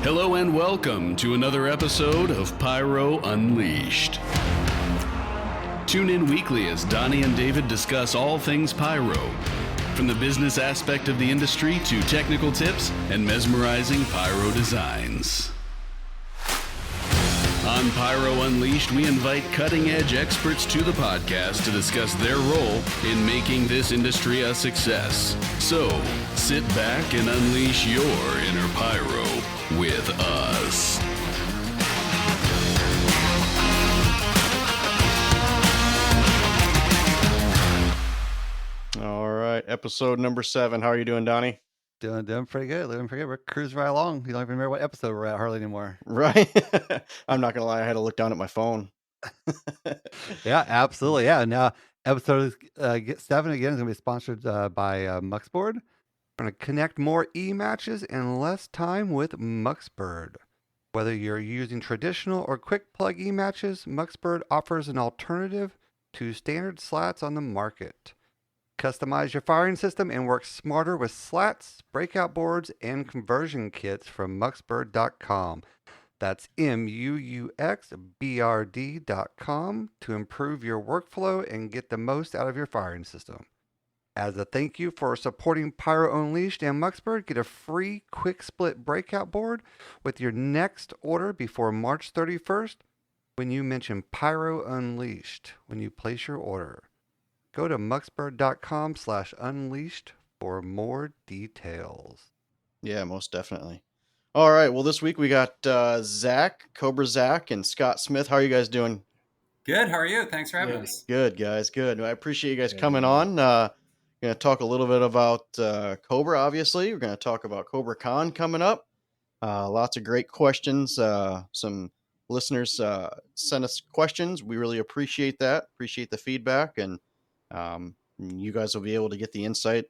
Hello and welcome to another episode of Pyro Unleashed. Tune in weekly as Donnie and David discuss all things pyro, from the business aspect of the industry to technical tips and mesmerizing pyro designs. On Pyro Unleashed, we invite cutting-edge experts to the podcast to discuss their role in making this industry a success. So, sit back and unleash your inner pyro with us. All right, episode number 7. How are you doing, Donnie? Doing pretty good. We're cruising right along. You don't even remember what episode we're at hardly anymore. Right? I'm not gonna lie, I had to look down at my phone. Yeah, absolutely. Yeah. Now, episode 7 again is going to be sponsored by Muxboard. We're going to connect more e-matches in less time with Muxboard. Whether you're using traditional or quick plug e-matches, Muxboard offers an alternative to standard slats on the market. Customize your firing system and work smarter with slats, breakout boards, and conversion kits from Muxboard.com. That's MUUXBRD.com to improve your workflow and get the most out of your firing system. As a thank you for supporting Pyro Unleashed and Muxboard, get a free quick split breakout board with your next order before March 31st when you mention Pyro Unleashed when you place your order. Go to muxboard.com/unleashed for more details. Yeah, most definitely. All right, well, this week we got Zach, Cobra Zach, and Scott Smith. How are you guys doing? Good. How are you? Thanks for having us. Good, guys. Good. I appreciate you guys coming on. Going to talk a little bit about Cobra, obviously. We're going to talk about Cobra-Con coming up. Lots of great questions. Some listeners sent us questions. We really appreciate that. Appreciate the feedback, and you guys will be able to get the inside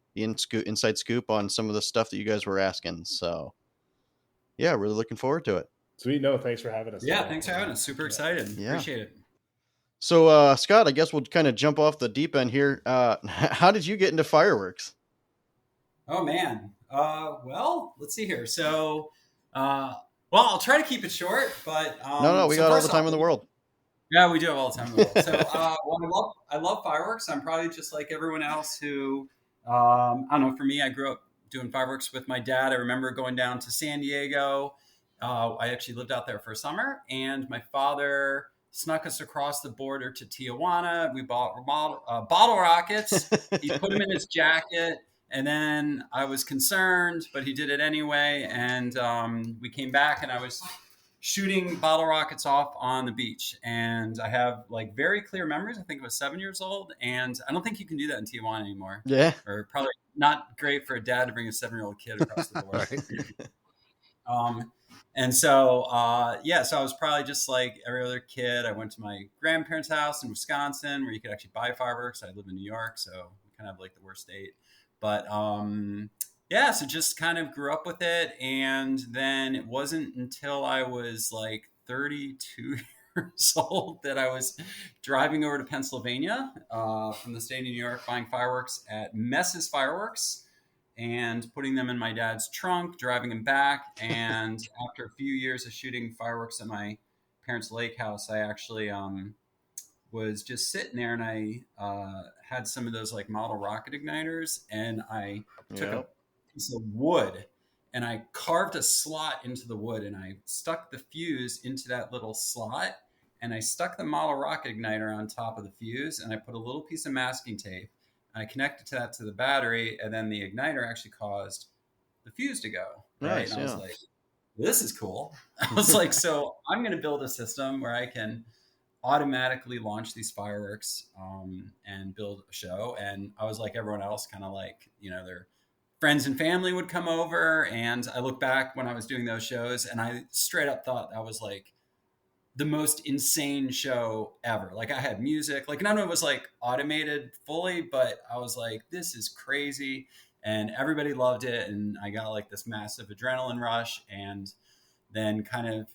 scoop on some of the stuff that you guys were asking. So, yeah, really looking forward to it. Sweet. No, thanks for having us. Yeah, thanks for having us. Super excited. Yeah. Appreciate it. So, Scott, I guess we'll kind of jump off the deep end here. How did you get into fireworks? Oh, man. Well, let's see here. So, I'll try to keep it short, but... No, we got all the time in the world. Yeah, we do have all the time in the world. So, I love fireworks. I'm probably just like everyone else who, I don't know, for me, I grew up doing fireworks with my dad. I remember going down to San Diego. I actually lived out there for a summer, and my father snuck us across the border to Tijuana. We bought bottle rockets. He put them in his jacket, and then I was concerned, but he did it anyway. And we came back, and I was shooting bottle rockets off on the beach. And I have like very clear memories. I think I was 7 years old, and I don't think you can do that in Tijuana anymore. Yeah. Or probably not great for a dad to bring a 7-year-old kid across the border. And so, so I was probably just like every other kid. I went to my grandparents' house in Wisconsin where you could actually buy fireworks. I live in New York, so kind of like the worst state. But so just kind of grew up with it. And then it wasn't until I was like 32 years old that I was driving over to Pennsylvania from the state of New York, buying fireworks at Mess's Fireworks, and putting them in my dad's trunk, driving them back. And after a few years of shooting fireworks at my parents' lake house, I actually was just sitting there, and I had some of those like model rocket igniters, and I took a piece of wood and I carved a slot into the wood, and I stuck the fuse into that little slot, and I stuck the model rocket igniter on top of the fuse, and I put a little piece of masking tape. I connected that to the battery, and then the igniter actually caused the fuse to go. Right. Nice, and I was like, this is cool. I was like, so I'm going to build a system where I can automatically launch these fireworks and build a show. And I was like everyone else, kind of like, their friends and family would come over. And I look back when I was doing those shows, and I straight up thought that was like the most insane show ever. Like, I had music, like none of it was like automated fully, but I was like, this is crazy. And everybody loved it. And I got like this massive adrenaline rush, and then kind of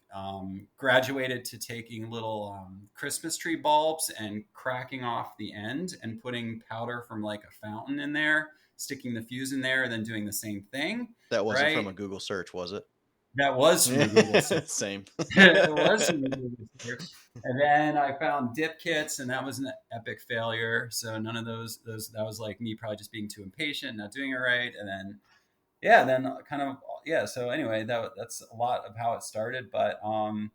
graduated to taking little Christmas tree bulbs and cracking off the end and putting powder from like a fountain in there, sticking the fuse in there, and then doing the same thing. That wasn't from a Google search, was it? That was from the Google search. Same. It was from the Google search. And then I found dip kits, and that was an epic failure. So none of those that was like me probably just being too impatient, not doing it right. And then so anyway, that's a lot of how it started. But I'm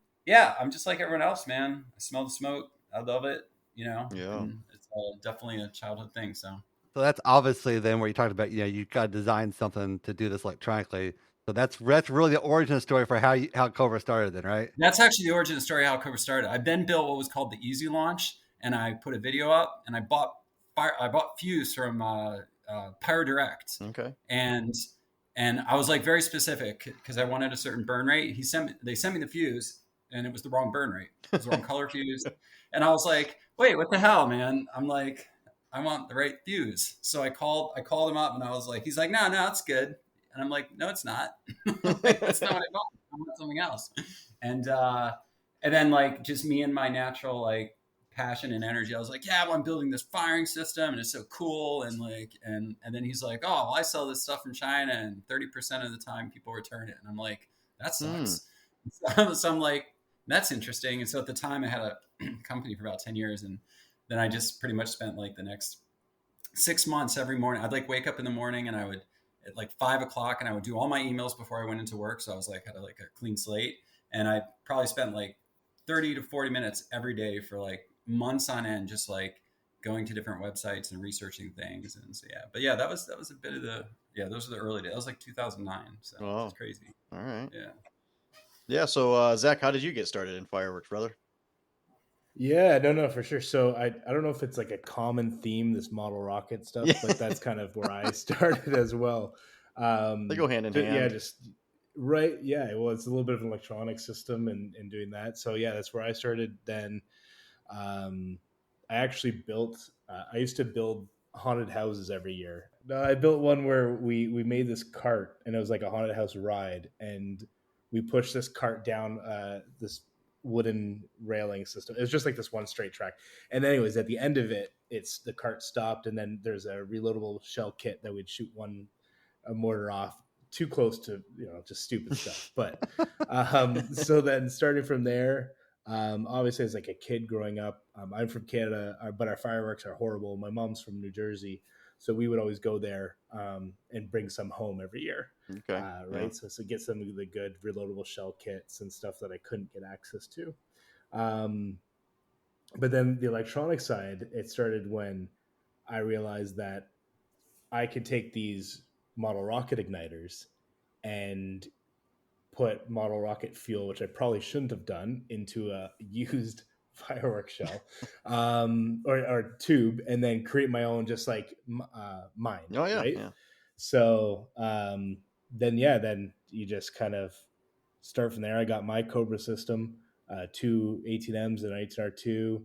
just like everyone else, man. I smell the smoke. I love it, and it's definitely a childhood thing. So that's obviously then where you talked about, you got to design something to do this electronically. So that's really the origin story for how Cobra started then, right? that's actually the origin story how Cobra started. I then built what was called the Easy Launch, and I put a video up, and I bought fuse from Pyro Direct. Okay. And I was like very specific because I wanted a certain burn rate. They sent me the fuse, and it was the wrong burn rate. It was the wrong color fuse. And I was like, wait, what the hell, man? I'm like, I want the right fuse. So I called him up, and I was like, he's like, no, it's good. And I'm like, no, it's not. That's not what I want. I want something else. And then like just me and my natural like passion and energy, I was like, yeah, well, I'm building this firing system, and it's so cool. And like, and then he's like, oh, well, I sell this stuff from China, and 30% of the time people return it. And I'm like, that sucks. So I'm like, that's interesting. And so at the time I had a company for about 10 years. And then I just pretty much spent like the next 6 months every morning. I'd like wake up in the morning, and I would at like 5:00, and I would do all my emails before I went into work. So I was like, had a clean slate. And I probably spent like 30 to 40 minutes every day for like months on end, just like going to different websites and researching things. And so, that was a bit of those are the early days. That was like 2009. So it's crazy. All right. Yeah. So Zach, how did you get started in fireworks, brother? Yeah, no, for sure. So I don't know if it's like a common theme, this model rocket stuff, but that's kind of where I started as well. They go hand in hand. Yeah, just right. Yeah, well, it's a little bit of an electronic system and doing that. So yeah, that's where I started. Then I actually built. I used to build haunted houses every year. I built one where we made this cart, and it was like a haunted house ride, and we pushed this cart down this wooden railing system. It was just like this one straight track. And anyways, at the end of it, it's the cart stopped, and then there's a reloadable shell kit that would shoot a mortar off too close to, just stupid stuff. But so then starting from there, obviously as like a kid growing up, I'm from Canada, but our fireworks are horrible. My mom's from New Jersey, so we would always go there and bring some home every year. Okay. Right. Yeah. So get some of the good reloadable shell kits and stuff that I couldn't get access to. But then the electronic side, it started when I realized that I could take these model rocket igniters and put model rocket fuel, which I probably shouldn't have done, into a used fireworks shell or tube, and then create my own, just like mine. Oh yeah. Right? Yeah. So then you just kind of start from there. I got my Cobra system, 2 18Ms and an 18R2,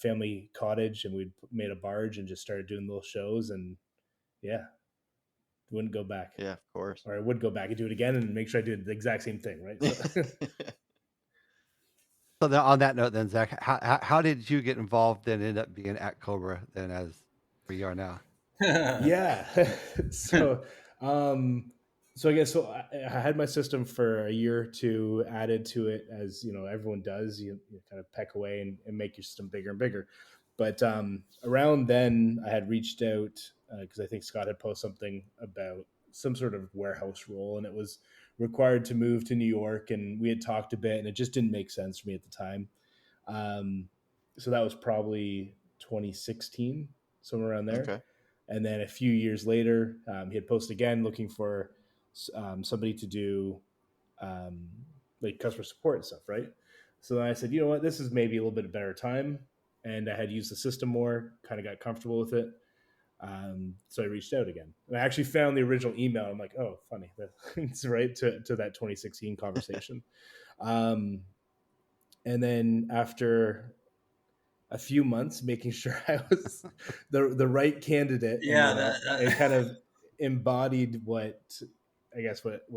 family cottage, and we made a barge and just started doing little shows, and wouldn't go back. Yeah, of course. Or I would go back and do it again and make sure I did the exact same thing, right? So then on that note, then Zach, how did you get involved and end up being at Cobra then as where you are now? Yeah. So I guess I had my system for a year or two, added to it, as everyone does. You kind of peck away and make your system bigger and bigger. But around then, I had reached out because I think Scott had posted something about some sort of warehouse role, and it was required to move to New York, and we had talked a bit, and it just didn't make sense for me at the time. So that was probably 2016, somewhere around there. Okay. And then a few years later, he had posted again looking for somebody to do like customer support and stuff, right? So then I said, you know what, this is maybe a little bit of better time. And I had used the system more, kind of got comfortable with it. So I reached out again. And I actually found the original email. I'm like, oh, funny. That's right to that 2016 conversation. And then after a few months, making sure I was the right candidate. Yeah. It kind of embodied what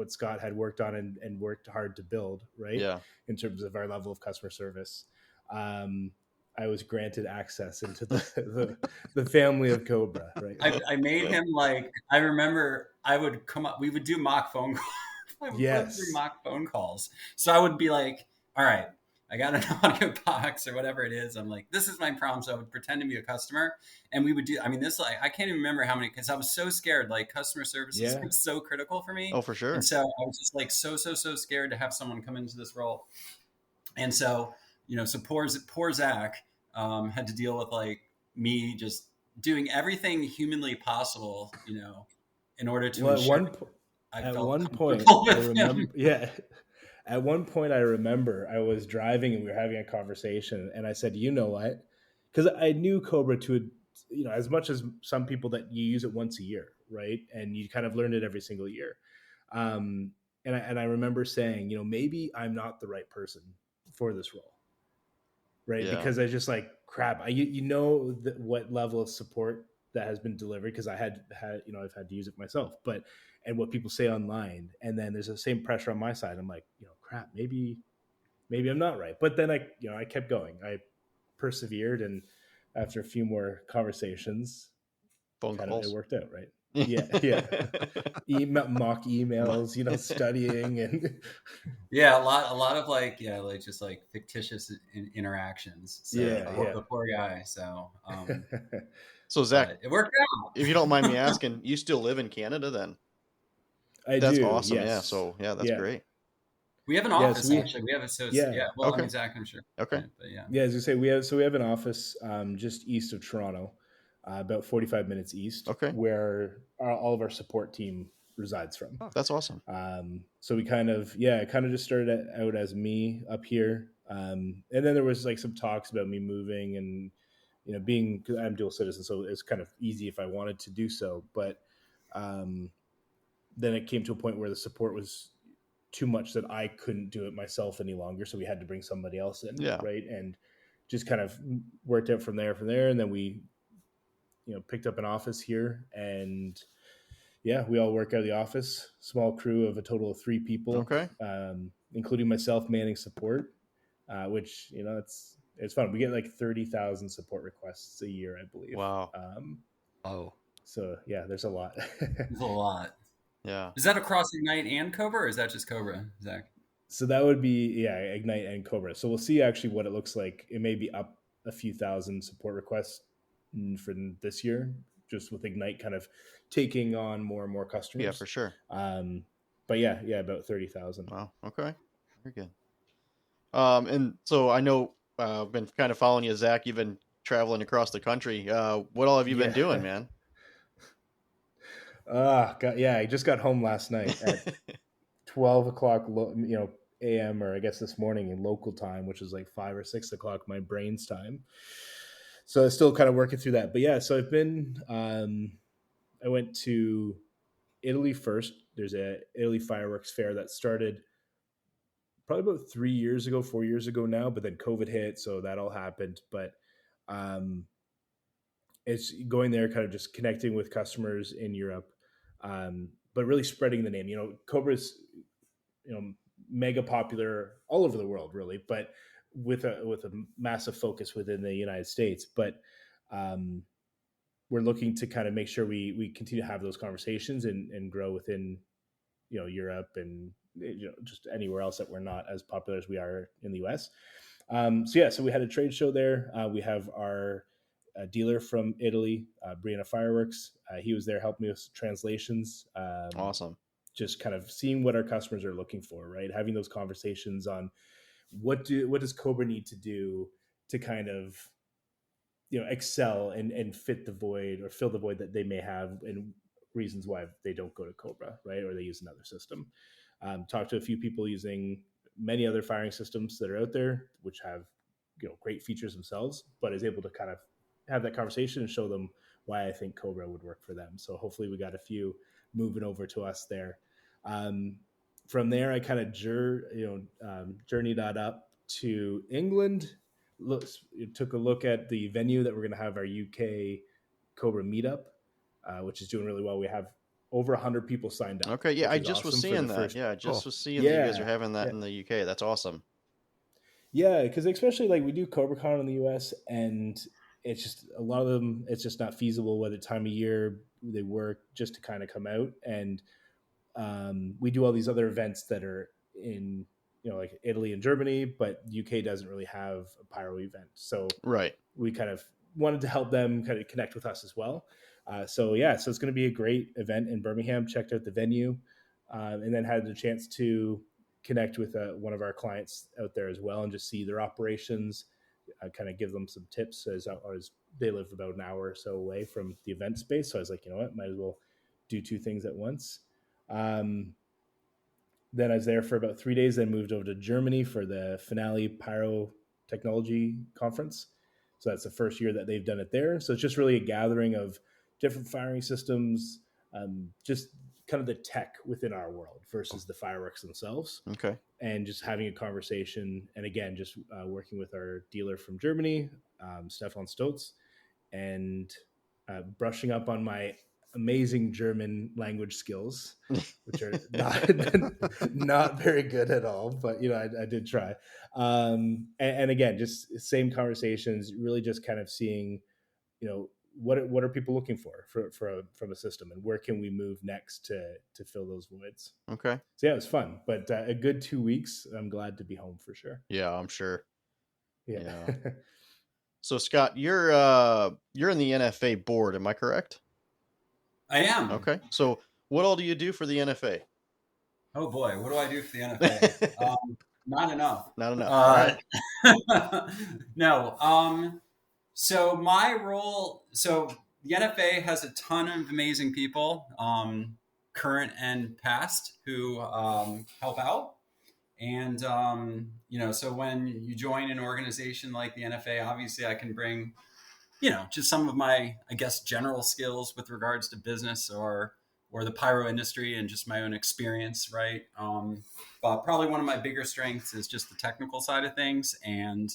Scott had worked on and worked hard to build, right? Yeah. In terms of our level of customer service. I was granted access into the family of Cobra, right? I made him I remember I would come up, we would do mock phone I would flip through Yes. mock phone calls. So I would be like, all right, I got an audio box or whatever it is. I'm like, this is my problem. So I would pretend to be a customer, and we would do. I mean, this like I can't even remember how many because I was so scared. Like customer services Yeah. was so critical for me, Oh, for sure. and so I was just like so scared to have someone come into this role. And so so poor Zach had to deal with like me just doing everything humanly possible, in order to Well, ensure I at felt one point, comfortable I with remember, him. yeah. At one point, I remember I was driving and we were having a conversation, and I said, "You know what?" Because I knew Cobra to, as much as some people that you use it once a year, right? And you kind of learn it every single year. Um, and I remember saying, maybe I'm not the right person for this role, right? Yeah. Because I just like crap. What level of support that has been delivered because I had I've had to use it myself, but and what people say online, and then there's the same pressure on my side. I'm like, crap, maybe I'm not right. But then I kept going. I persevered, and after a few more conversations, Phone kind of it calls. worked out, right? Yeah. Mock emails, studying and Yeah, a lot of like just like fictitious interactions. So yeah. the poor guy. So So Zach, but it worked out. if you don't mind me asking, you still live in Canada then? I That's do. awesome. Yeah. Yes. So yeah, that's Yeah. great. We have an Yeah. So office actually. We have a yeah. yeah. Well, I Okay. mean, Zach, I'm sure. Okay. But yeah. Yeah, as you say, we have an office just east of Toronto, about 45 minutes east, Okay. where all of our support team resides from. That's awesome. So we kind of just started out as me up here, and then there was like some talks about me moving and being, cause I'm dual citizen, so it's kind of easy if I wanted to do so. But then it came to a point where the support was too much that I couldn't do it myself any longer. So we had to bring somebody else in. Yeah. Right. And just kind of worked out from there. And then we, picked up an office here, and yeah, we all work out of the office, small crew of a total of 3 people, Okay. Including myself manning support, which, it's fun. We get like 30,000 support requests a year, I believe. Wow. So yeah, there's a lot. It's a lot. Yeah. Is that across Ignite and Cobra, or is that just Cobra, Zach? So that would be Ignite and Cobra. So we'll see actually what it looks like. It may be up a few thousand support requests for this year, just with Ignite kind of taking on more and more customers. Yeah, for sure. But yeah, about 30,000. Wow. Okay. Very good. And so I know I've been kind of following you, Zach. You've been traveling across the country. What all have you been doing, man? God, yeah, I just got home last night at 12 o'clock, a.m. or I guess this morning in local time, which is like 5 or 6 o'clock my brain's time. So I'm still kind of working through that. But yeah, so I've been, I went to Italy first. There's a Italy fireworks fair that started probably about 4 years ago now, but then COVID hit, so that all happened. But it's going there, kind of just connecting with customers in Europe, but really spreading the name. Cobra's, mega popular all over the world, really, but with a massive focus within the United States. But we're looking to kind of make sure we continue to have those conversations and grow within, Europe and just anywhere else that we're not as popular as we are in the US. So we had a trade show there. We have our dealer from Italy, Brianna Fireworks. He was there helping me with translations. Awesome. Just kind of seeing what our customers are looking for, right? Having those conversations on what does Cobra need to do to kind of, excel and fit the void or fill the void that they may have and reasons why they don't go to Cobra, right? Or they use another system. Talk to a few people using many other firing systems that are out there, which have, great features themselves, but is able to kind of have that conversation and show them why I think Cobra would work for them. So hopefully we got a few moving over to us there. From there, I kind of journeyed that up to England. Took a look at the venue that we're going to have our UK Cobra meetup, which is doing really well. We have over 100 people signed up. Okay, yeah, I just was seeing that. Yeah, I just was seeing that you guys are having that in the UK. That's awesome. Yeah, because especially like we do Cobra-Con in the US, and it's just a lot of them, it's just not feasible whether time of year they work just to kind of come out. And we do all these other events that are in, like Italy and Germany, but UK doesn't really have a pyro event. So Right. we kind of wanted to help them kind of connect with us as well. So it's going to be a great event in Birmingham. Checked out the venue, and then had the chance to connect with one of our clients out there as well, and just see their operations, kind of give them some tips as they live about an hour or so away from the event space. So I was like, you know what, might as well do two things at once. Then I was there for about 3 days, then moved over to Germany for the finale Pyro Technology Conference. So that's the first year that they've done it there. So it's just really a gathering of different firing systems, just kind of the tech within our world versus the fireworks themselves. Okay. And just having a conversation. And again, just working with our dealer from Germany, Stefan Stotz, and brushing up on my amazing German language skills, which are not very good at all, but I did try. And again, just same conversations, really just kind of seeing, what are people looking for from a system, and where can we move next to fill those voids. Okay. So it was fun, but a good 2 weeks. I'm glad to be home for sure. Yeah, I'm sure. Yeah. So Scott, you're in the NFA board, am I correct? I am. Okay. So what all do you do for the NFA? Oh boy, what do I do for the NFA? Not enough. Not enough. All right. No. So my role, the NFA has a ton of amazing people, current and past, who help out. And, so when you join an organization like the NFA, obviously I can bring, just some of my, I guess, general skills with regards to business or the pyro industry and just my own experience, right? But probably one of my bigger strengths is just the technical side of things. And,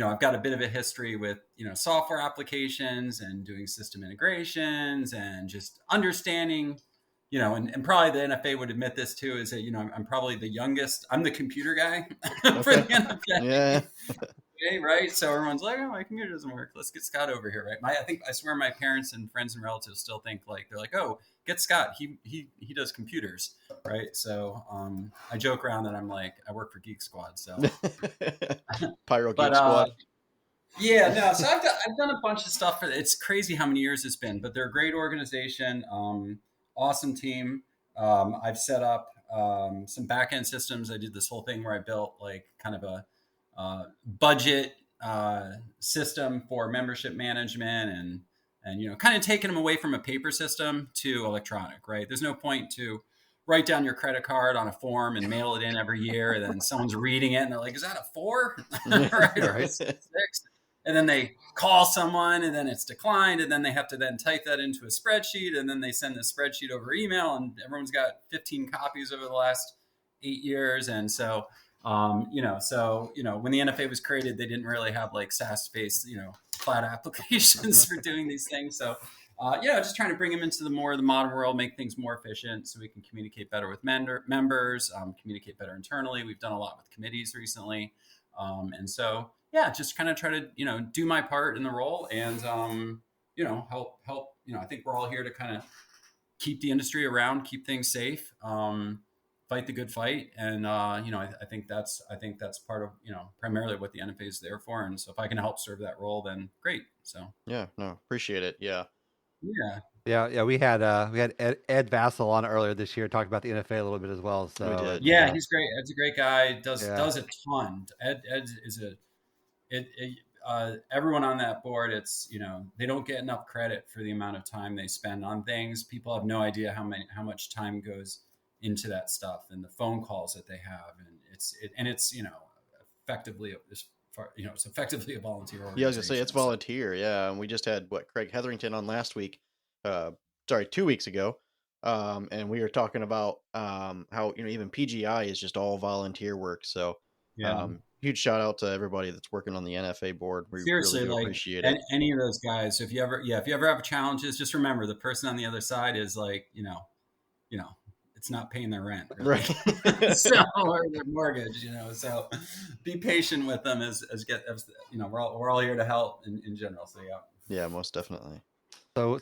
I've got a bit of a history with, software applications and doing system integrations and just understanding, and probably the NFA would admit this too, is that, I'm probably the youngest. I'm the computer guy for the NFA. Yeah. Okay, right? So everyone's like, oh, my computer doesn't work. Let's get Scott over here, right? I swear my parents and friends and relatives still think they're like, oh, get Scott. He does computers, right? So I joke around that I'm like, I work for Geek Squad. So Pyro Geek Squad. Yeah, no. So I've done a bunch of stuff for. It's crazy how many years it's been, but they're a great organization, awesome team. I've set up some back end systems. I did this whole thing where I built like kind of a budget system for membership management and kind of taking them away from a paper system to electronic, right? There's no point to write down your credit card on a form and mail it in every year, and then someone's reading it and they're like, is that a 4? Right? Or a 6? And then they call someone and then it's declined, and then they have to then type that into a spreadsheet, and then they send the spreadsheet over email, and everyone's got 15 copies over the last 8 years. And so when the NFA was created, they didn't really have like SaaS-based, cloud applications for doing these things. So, just trying to bring them into the modern world, make things more efficient so we can communicate better with members, communicate better internally. We've done a lot with committees recently. And so, just kind of try to, do my part in the role and, help, I think we're all here to kind of keep the industry around, keep things safe, fight the good fight. And, I think that's part of, primarily what the NFA is there for. And so if I can help serve that role, then great. So, yeah, no, appreciate it. Yeah. Yeah. We had Ed Vassell on earlier this year, talked about the NFA a little bit as well. So we did. Yeah, he's great. Ed's a great guy. Does a ton. Ed is everyone on that board, it's, they don't get enough credit for the amount of time they spend on things. People have no idea how much time goes into that stuff and the phone calls that they have. And it's effectively, it's effectively a volunteer organization. Yeah, I was gonna say it's volunteer. Yeah. And we just had Craig Hetherington on last week, 2 weeks ago. And we were talking about, how, even PGI is just all volunteer work. So, huge shout out to everybody that's working on the NFA board. We Seriously, really do appreciate it. Any of those guys. If you ever have challenges, just remember the person on the other side is like, it's not paying their rent, really. Right? So, or their mortgage, So, be patient with them as we're all here to help in general. So, yeah. Yeah, most definitely. So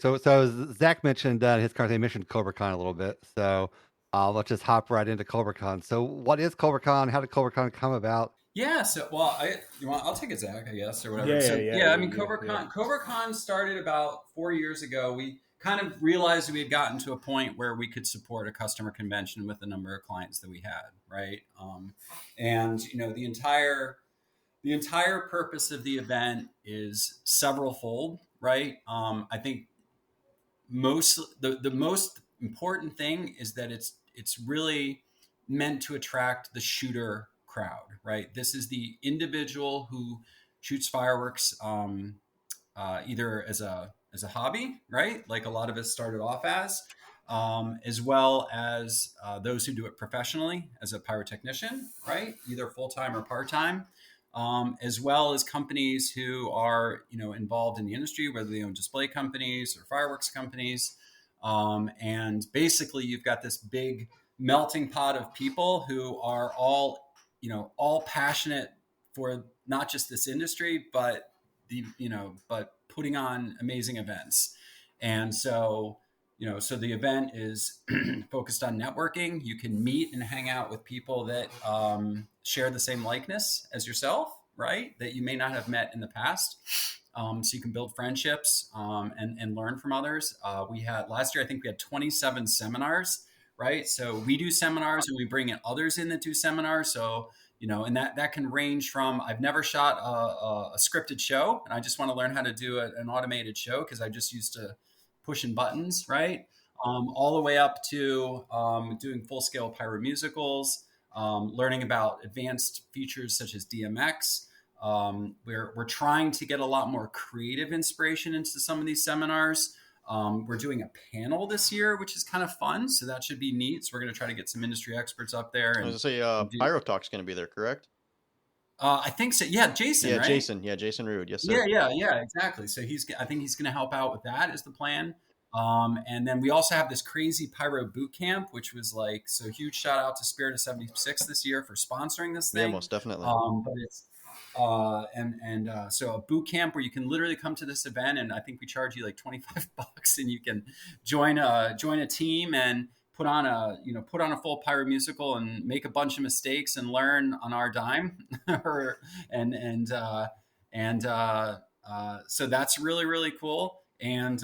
Zach mentioned his content mentioned Cobra-Con a little bit. So let's just hop right into Cobra-Con. So what is Cobra-Con? How did Cobra-Con come about? Yeah, so well, I'll take it, Zach, I guess, or whatever. I mean, Cobra-Con started about 4 years ago. We kind of realized we had gotten to a point where we could support a customer convention with the number of clients that we had, right? And the entire purpose of the event is several fold, right? I think the most important thing is that it's really meant to attract the shooter crowd, right? This is the individual who shoots fireworks either as a hobby, right? Like a lot of us started off as well as those who do it professionally as a pyrotechnician, right? Either full time or part time. As well as companies who are involved in the industry, whether they own display companies or fireworks companies, and basically you've got this big melting pot of people who are all passionate for not just this industry, but but putting on amazing events. And so the event is focused on networking. You can meet and hang out with people that share the same likeness as yourself, right? That you may not have met in the past. So you can build friendships and learn from others. We had last year, I think we had 27 seminars, right? So we do seminars and we bring in others in that do seminars. So and that can range from I've never shot a scripted show and I just want to learn how to do an automated show because I just used to pushing buttons, right? All the way up to doing full scale pyro musicals, learning about advanced features such as DMX. We're trying to get a lot more creative inspiration into some of these seminars. We're doing a panel this year, which is kind of fun. So that should be neat. So we're going to try to get some industry experts up there. I was going to say, Pyro Talk's going to be there, correct? I think so. Yeah, Jason. Yeah, right? Jason Rude. Yes, sir. Yeah, exactly. So I think he's going to help out with that. Is the plan. And then we also have this crazy pyro boot camp, which was so huge shout out to Spirit of 76 this year for sponsoring this thing. Yeah, most definitely. But it's so a boot camp where you can literally come to this event, and I think we charge you like $25, and you can join a team and put on a full pyro musical and make a bunch of mistakes and learn on our dime, so that's really, really cool. And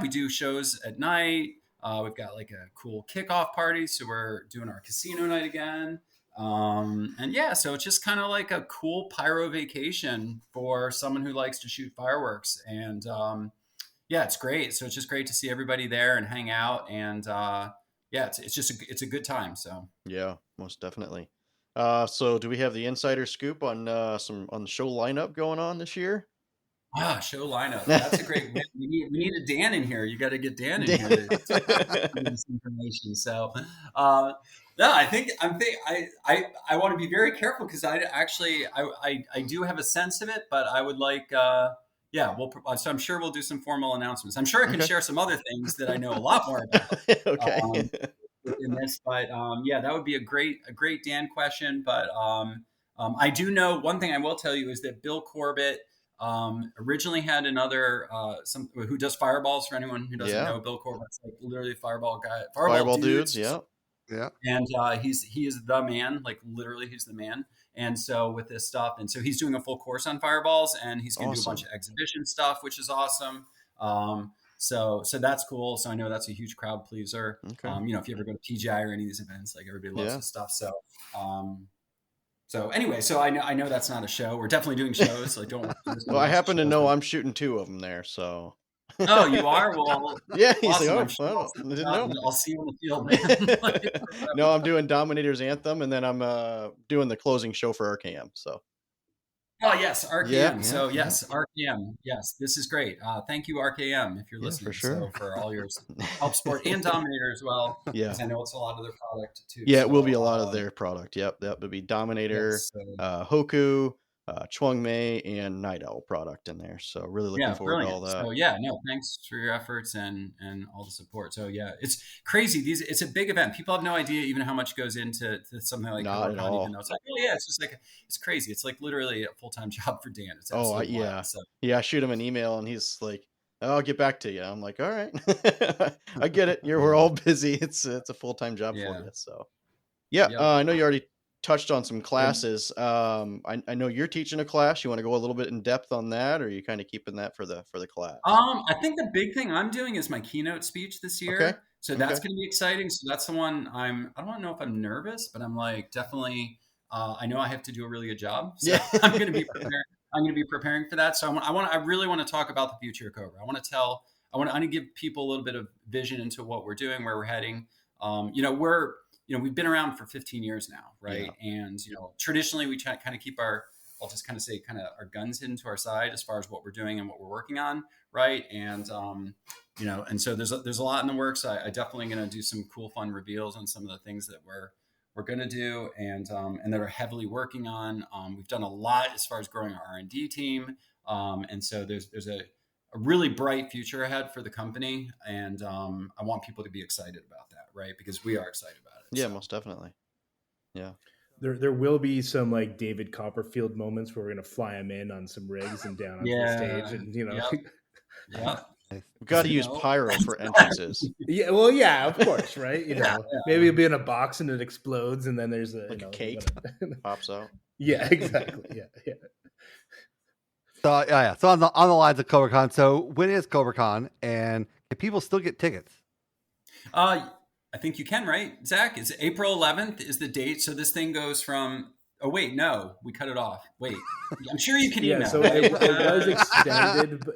we do shows at night. We've got like a cool kickoff party, so we're doing our casino night again. So it's just kind of like a cool pyro vacation for someone who likes to shoot fireworks. And it's great. So it's just great to see everybody there and hang out. And it's a good time. So yeah, most definitely. So do we have the insider scoop on the show lineup going on this year? Show lineup. That's a great win. We need a Dan in here. You got to get Dan in here to give this information. So, no, I want to be very careful because I do have a sense of it, but I would like, so I'm sure we'll do some formal announcements. I'm sure I can share some other things that I know a lot more about. Okay. In this, but that would be a great Dan question. But I do know one thing I will tell you is that Bill Corbett originally had another who does fireballs. For anyone who doesn't know, Bill Corbett's like literally fireball guy, fireball dudes. Yeah. And he is the man, like literally he's the man. And so with this stuff, and so he's doing a full course on fireballs, and he's going to do a bunch of exhibition stuff, which is awesome. So that's cool. So I know that's a huge crowd pleaser. Okay. If you ever go to PGI or any of these events, like everybody loves this stuff. So anyway, so I know that's not a show. We're definitely doing shows. So don't. Well, I happen to know I'm shooting 2 of them there. So. Oh, you are? Well, yeah. He's awesome. I didn't know. I'll see you on the field. No, I'm doing Dominator's Anthem, and then I'm doing the closing show for RKM. So. Oh yes, RKM. So yes, RKM. Yes, this is great. Thank you, RKM, if you're listening. For sure. So for all your help support and Dominator as well. Yeah, I know it's a lot of their product too. Yeah, it will be a lot of their product. Yep, that would be Dominator, Hoku, Chwangmei, and Night Owl product in there. So really looking forward to all that. So thanks for your efforts and all the support. So it's crazy. It's a big event. People have no idea even how much goes into something like not at all. Even though it's like, it's just like it's crazy. It's like literally a full-time job for Dan. It's yeah. So. Yeah, I shoot him an email and he's like, I'll get back to you. I'm like, all right, I get it. We're all busy. It's a full-time job for Yeah. you. So yeah, Yep. I know you already touched on some classes. I know you're teaching a class. You want to go a little bit in depth on that, or are you kind of keeping that for the class? I think the big thing I'm doing is my keynote speech this Okay. year. So that's going to be exciting. So that's the one I don't know if I'm nervous, but I'm like definitely, I know I have to do a really good job. So Yeah. I'm going to be prepared. I'm going to be preparing for that. So I really want to talk about the future of Cobra. I want to give people a little bit of vision into what we're doing, where we're heading. We've been around for 15 years now, right? Yeah. And, traditionally we kind of keep I'll just kind of say our guns hidden to our side as far as what we're doing and what we're working on. Right. And, and so there's a lot in the works. I definitely going to do some cool, fun reveals on some of the things that we're going to do and that are heavily working on. We've done a lot as far as growing our R&D team. And so there's a really bright future ahead for the company. And I want people to be excited about that. Right. Because we are excited about it. Yeah, most definitely. Yeah. There will be some like David Copperfield moments where we're gonna fly him in on some rigs and down onto the stage, and Yeah. We've got to use pyro for entrances. Yeah, well, yeah, of course, right? Maybe it'll be in a box and it explodes, and then there's a cake pops out. Yeah, exactly. Yeah. So So on the lines of Cobra-Con. So when is Cobra-Con, and can people still get tickets? I think you can, right, Zach? It's April 11th is the date. So this thing goes from. Oh wait, no, we cut it off. Wait, I'm sure you can email. So right? it was extended, but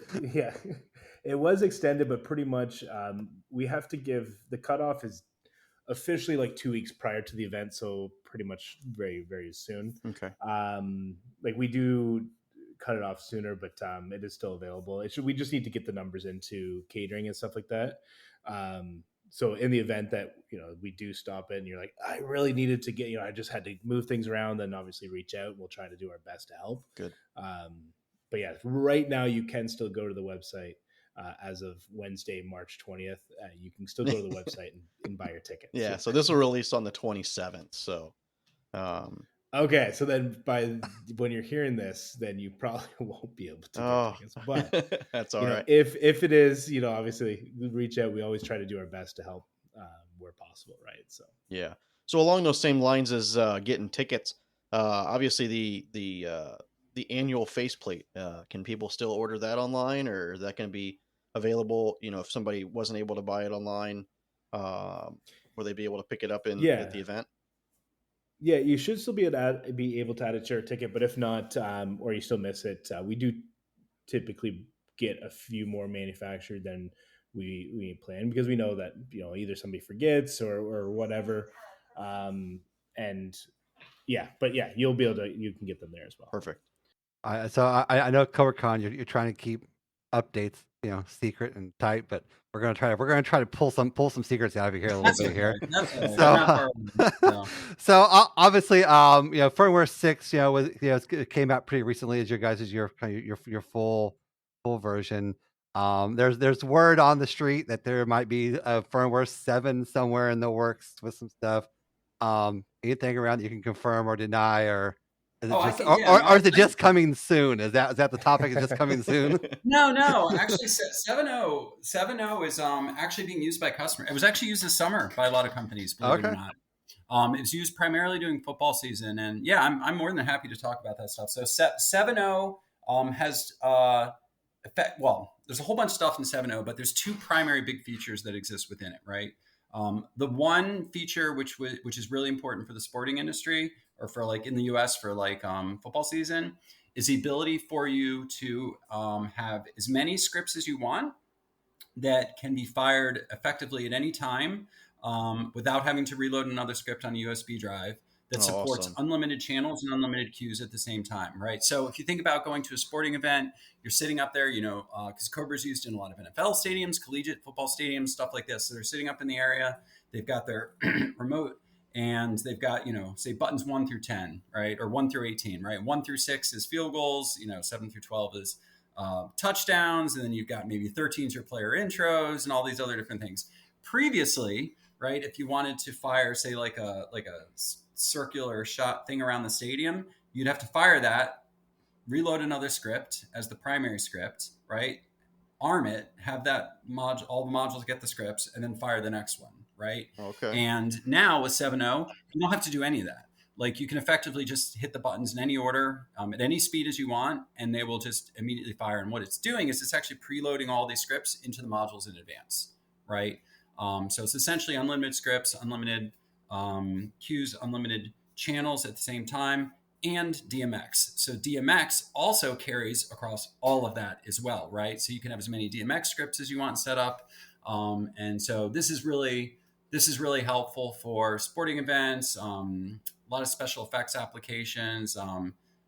it was extended, but pretty much we have to give the cutoff is officially like 2 weeks prior to the event, so pretty much very, very soon. Okay. Like we do cut it off sooner, but it is still available. We just need to get the numbers into catering and stuff like that. So in the event that, we do stop it and you're like, I really needed to get, I just had to move things around, then obviously reach out. We'll try to do our best to help. Good. But yeah, right now you can still go to the website as of Wednesday, March 20th. You can still go to the website and buy your tickets. Yeah. So this will release on the 27th. So, okay. So then when you're hearing this, then you probably won't be able to get tickets, but that's all right. If it is, obviously reach out. We always try to do our best to help where possible. Right. So, yeah. So along those same lines as getting tickets, obviously the annual faceplate, can people still order that online, or is that going to be available? If somebody wasn't able to buy it online, will they be able to pick it up at the event? Yeah, you should still be able to add it to your ticket, but if not, or you still miss it, we do typically get a few more manufactured than we plan, because we know that either somebody forgets or whatever, and yeah, but yeah, you can get them there as well. Perfect. So I know Cobra-Con, you're trying to keep updates, secret and tight, but we're gonna try to pull some secrets out of you here a little bit here. So obviously, firmware 6, it came out pretty recently as your full version. There's word on the street that there might be a firmware 7 somewhere in the works with some stuff. Anything around that you can confirm or deny, or is it is it just coming soon? Is that the topic? Is just coming soon? No. Actually, 7.0 is actually being used by customers. It was actually used this summer by a lot of companies, believe it or not. It's used primarily during football season, and yeah, I'm more than happy to talk about that stuff. So 7.0 has there's a whole bunch of stuff in 7.0, but there's 2 primary big features that exist within it, right? The one feature which is really important for the sporting industry, or for like in the US for like football season, is the ability for you to have as many scripts as you want that can be fired effectively at any time without having to reload another script on a USB drive that supports unlimited channels and unlimited queues at the same time, right? So if you think about going to a sporting event, you're sitting up there, because Cobra's used in a lot of NFL stadiums, collegiate football stadiums, stuff like this. So they're sitting up in the area, they've got their remote, and they've got, say buttons 1 through 10, right? Or 1 through 18, right? 1 through 6 is field goals, 7 through 12 is touchdowns, and then you've got maybe 13 is your player intros and all these other different things. Previously, right, if you wanted to fire, say like a circular shot thing around the stadium, you'd have to fire that, reload another script as the primary script, right? arm it, have that all the modules get the scripts, and then fire the next one, right? Okay. And now with 7.0, you don't have to do any of that. Like you can effectively just hit the buttons in any order at any speed as you want, and they will just immediately fire. And what it's doing is it's actually preloading all these scripts into the modules in advance, right? So it's essentially unlimited scripts, unlimited queues, unlimited channels at the same time, and DMX. So DMX also carries across all of that as well, right? So you can have as many DMX scripts as you want set up. And so this is really helpful for sporting events, a lot of special effects applications,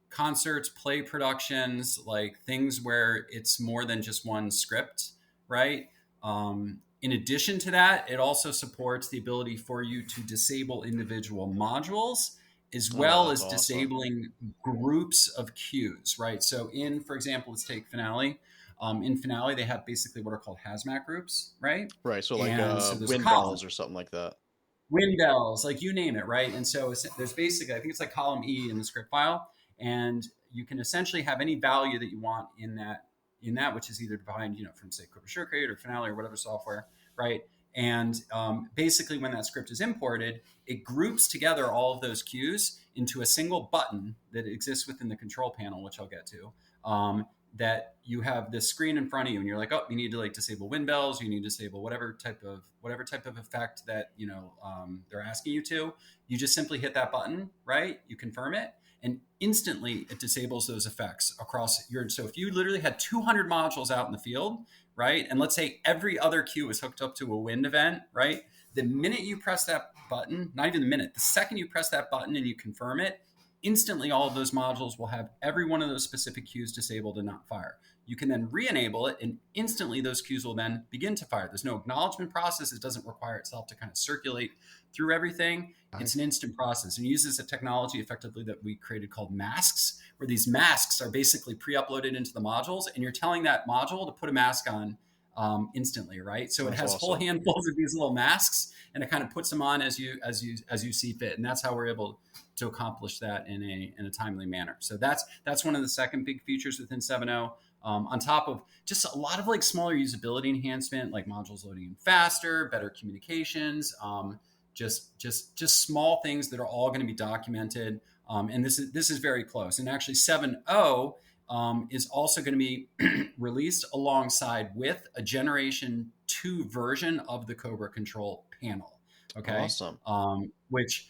concerts, play productions, like things where it's more than just one script, right? In addition to that, it also supports the ability for you to disable individual modules as well as awesome. disabling groups of cues, right? So for example, let's take Finale. In Finale, they have basically what are called hazmat groups, right? Right. So like so wind bells or something like that. Wind bells, like you name it, right? And so there's basically, I think it's like column E in the script file, and you can essentially have any value that you want in that, which is either defined, from say Cobra Showcase or Finale or whatever software, right? And basically, when that script is imported, it groups together all of those cues into a single button that exists within the control panel, which I'll get to. That you have this screen in front of you, and you're like, oh, you need to like disable wind bells, you need to disable whatever type of effect that they're asking you to. You just simply hit that button, right? You confirm it, and instantly it disables those effects across your. So if you literally had 200 modules out in the field, right, and let's say every other cue is hooked up to a wind event, right? The minute you press that button, not even the minute, the second you press that button and you confirm it, instantly all of those modules will have every one of those specific cues disabled and not fire. You can then re-enable it, and instantly those cues will then begin to fire. There's no acknowledgement process. It doesn't require itself to kind of circulate through everything. It's an instant process, and uses a technology effectively that we created called masks, where these masks are basically pre-uploaded into the modules, and you're telling that module to put a mask on instantly, right? So it has whole handfuls of these little masks, and it kind of puts them on as you see fit, and that's how we're able to accomplish that in a timely manner. So that's one of the second big features within 7.0. On top of just a lot of like smaller usability enhancement, like modules loading in faster, better communications, just small things that are all going to be documented. And this is very close. And actually 7.0 is also going to be released alongside with a Generation 2 version of the Cobra control panel. Okay. Awesome. Which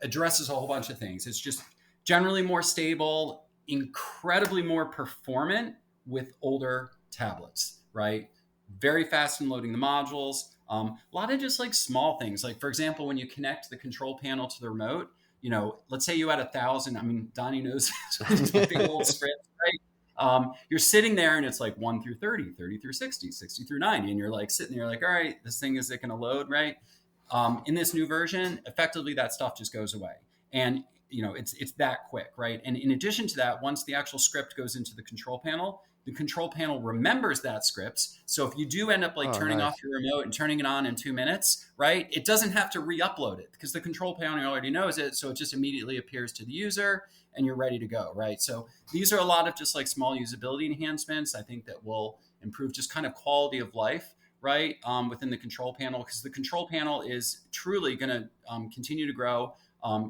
addresses a whole bunch of things. It's just generally more stable, incredibly more performant with older tablets, right? Very fast in loading the modules. A lot of just like small things. Like, for example, when you connect the control panel to the remote, let's say you had 1,000. I mean, Donnie knows it's a big old script, right? You're sitting there and it's like 1 through 30, 30 through 60, 60 through 90. And you're like sitting there like, all right, this thing, is it going to load, right? In this new version, effectively that stuff just goes away. And it's that quick, right? And in addition to that, once the actual script goes into the control panel remembers that scripts. So if you do end up like turning off your remote and turning it on in 2 minutes, right, it doesn't have to re-upload it because the control panel already knows it. So it just immediately appears to the user and you're ready to go, right? So these are a lot of just like small usability enhancements, I think, that will improve just kind of quality of life, right, within the control panel, because the control panel is truly going to continue to grow.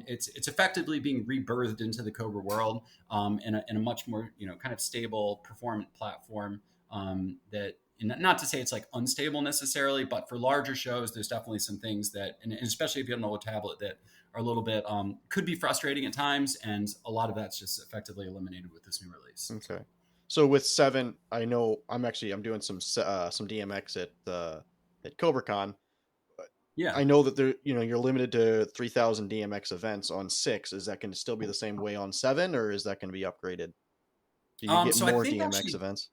It's effectively being rebirthed into the Cobra world in a much more kind of stable, performant platform. That, not to say it's like unstable necessarily, but for larger shows, there's definitely some things that, and especially if you have an old tablet, that are a little bit could be frustrating at times, and a lot of that's just effectively eliminated with this new release. Okay. So with 7, I know I'm doing some DMX at Cobra-Con. Yeah, I know that you're limited to 3,000 DMX events on 6. Is that going to still be the same way on 7, or is that going to be upgraded? Do you get more DMX events?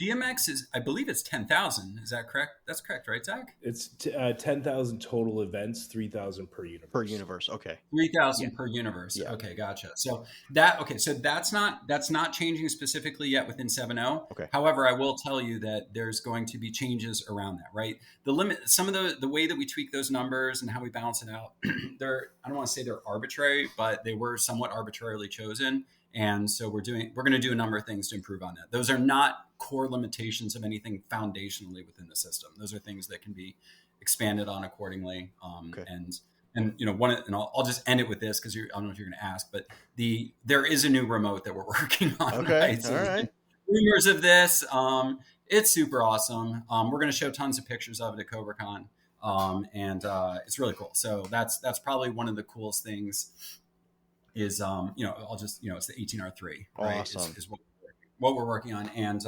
DMX is, I believe it's 10,000. Is that correct? That's correct, right, Zach? It's 10,000 total events, 3,000 per universe. Per universe, okay. 3,000 per universe. Yeah. Okay, gotcha. So that's not changing specifically yet within 7.0. Okay. However, I will tell you that there's going to be changes around that, right? The limit, some of the way that we tweak those numbers and how we balance it out, I don't want to say they're arbitrary, but they were somewhat arbitrarily chosen. And so we're going to do a number of things to improve on that. Those are not core limitations of anything foundationally within the system. Those are things that can be expanded on accordingly. Okay. And I'll just end it with this because I don't know if you're going to ask, but there is a new remote that we're working on. Okay. Right? So all right. rumors of this. It's super awesome. We're going to show tons of pictures of it at Cobra-Con. And it's really cool. So that's probably one of the coolest things is, it's the 18R3, right? Awesome. Is what we're working on. And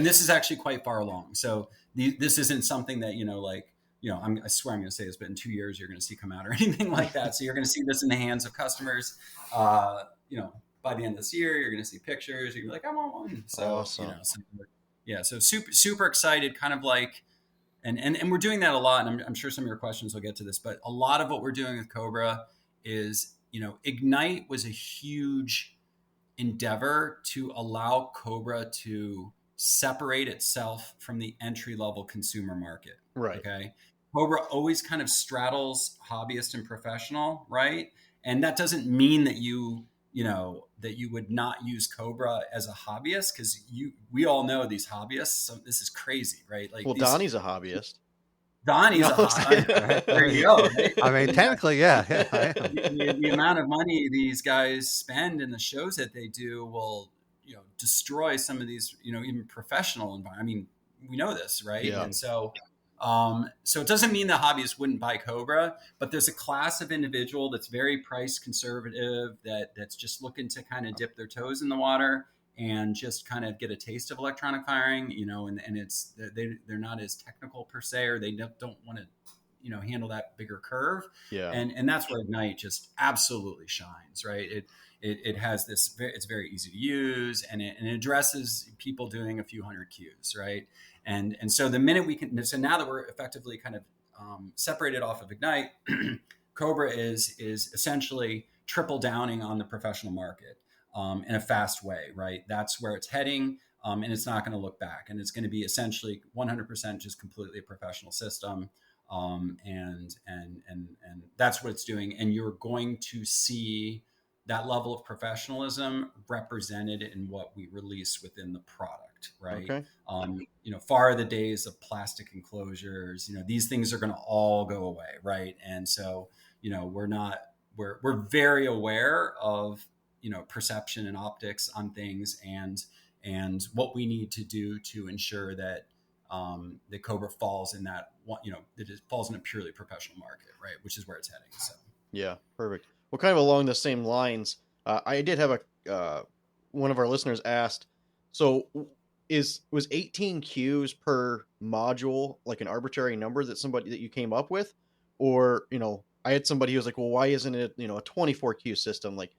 this is actually quite far along. So this isn't something that, I swear I'm going to say this, but in 2 years, you're going to see come out or anything like that. So you're going to see this in the hands of customers, by the end of this year, you're going to see pictures. You're going to be like, I want one. So, Awesome. So super, super excited, kind of like, and we're doing that a lot. And I'm sure some of your questions will get to this, but a lot of what we're doing with Cobra is, Ignite was a huge endeavor to allow Cobra to separate itself from the entry-level consumer market. Right. Okay. Cobra always kind of straddles hobbyist and professional, right? And that doesn't mean that you would not use Cobra as a hobbyist, because we all know these hobbyists. So this is crazy, right? Like, Donnie's a hobbyist. Donnie's a hobbyist. There you go. Right? I mean, technically, yeah. The amount of money these guys spend in the shows that they do will, destroy some of these, even professional environment. I mean, we know this, right? Yeah. And so it doesn't mean the hobbyists wouldn't buy Cobra, but there's a class of individual that's very price conservative, that's just looking to kind of dip their toes in the water and just kind of get a taste of electronic firing, and it's, they're not as technical per se, or they don't want to, handle that bigger curve. Yeah. And that's where Ignite just absolutely shines, right? It has this, it's very easy to use, and it addresses people doing a few hundred cues, right? And so the minute so now that we're effectively kind of separated off of Ignite, Cobra is essentially triple downing on the professional market in a fast way, right? That's where it's heading, and it's not going to look back, and it's going to be essentially 100% just completely a professional system, and that's what it's doing. And you're going to see that level of professionalism represented in what we release within the product, right? Okay. Far are the days of plastic enclosures. These things are going to all go away, right? And so, we're very aware of, perception and optics on things, and what we need to do to ensure that the Cobra falls in that that it falls in a purely professional market, right? Which is where it's heading. So Yeah, perfect. Well, kind of along the same lines, I did have one of our listeners asked, so was 18 cues per module like an arbitrary number that you came up with? Or, I had somebody who was like, well, why isn't it, a 24 cue system? Like,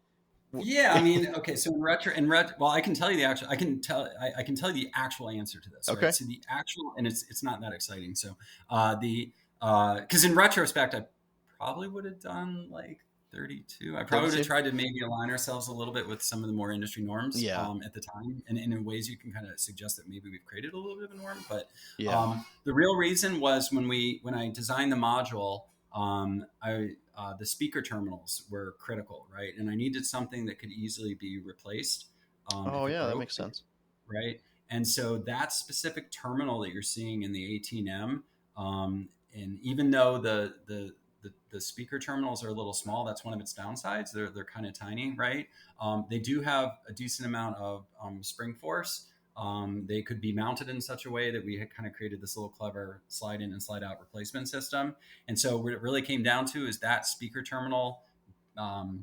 yeah, I mean, okay. So well, I can tell you I can tell you the actual answer to this. Okay. Right? So the actual, and it's not that exciting. So because in retrospect, I probably would have done like 32. I probably would have tried to maybe align ourselves a little bit with some of the more industry norms at the time. And in ways you can kind of suggest that maybe we've created a little bit of a norm. But the real reason was when I designed the module, the speaker terminals were critical, right? And I needed something that could easily be replaced. That makes sense. Right. And so that specific terminal that you're seeing in the 18M, and even though the speaker terminals are a little small, that's one of its downsides. They're kind of tiny, right? They do have a decent amount of spring force. They could be mounted in such a way that we had kind of created this little clever slide in and slide out replacement system. And so what it really came down to is that speaker terminal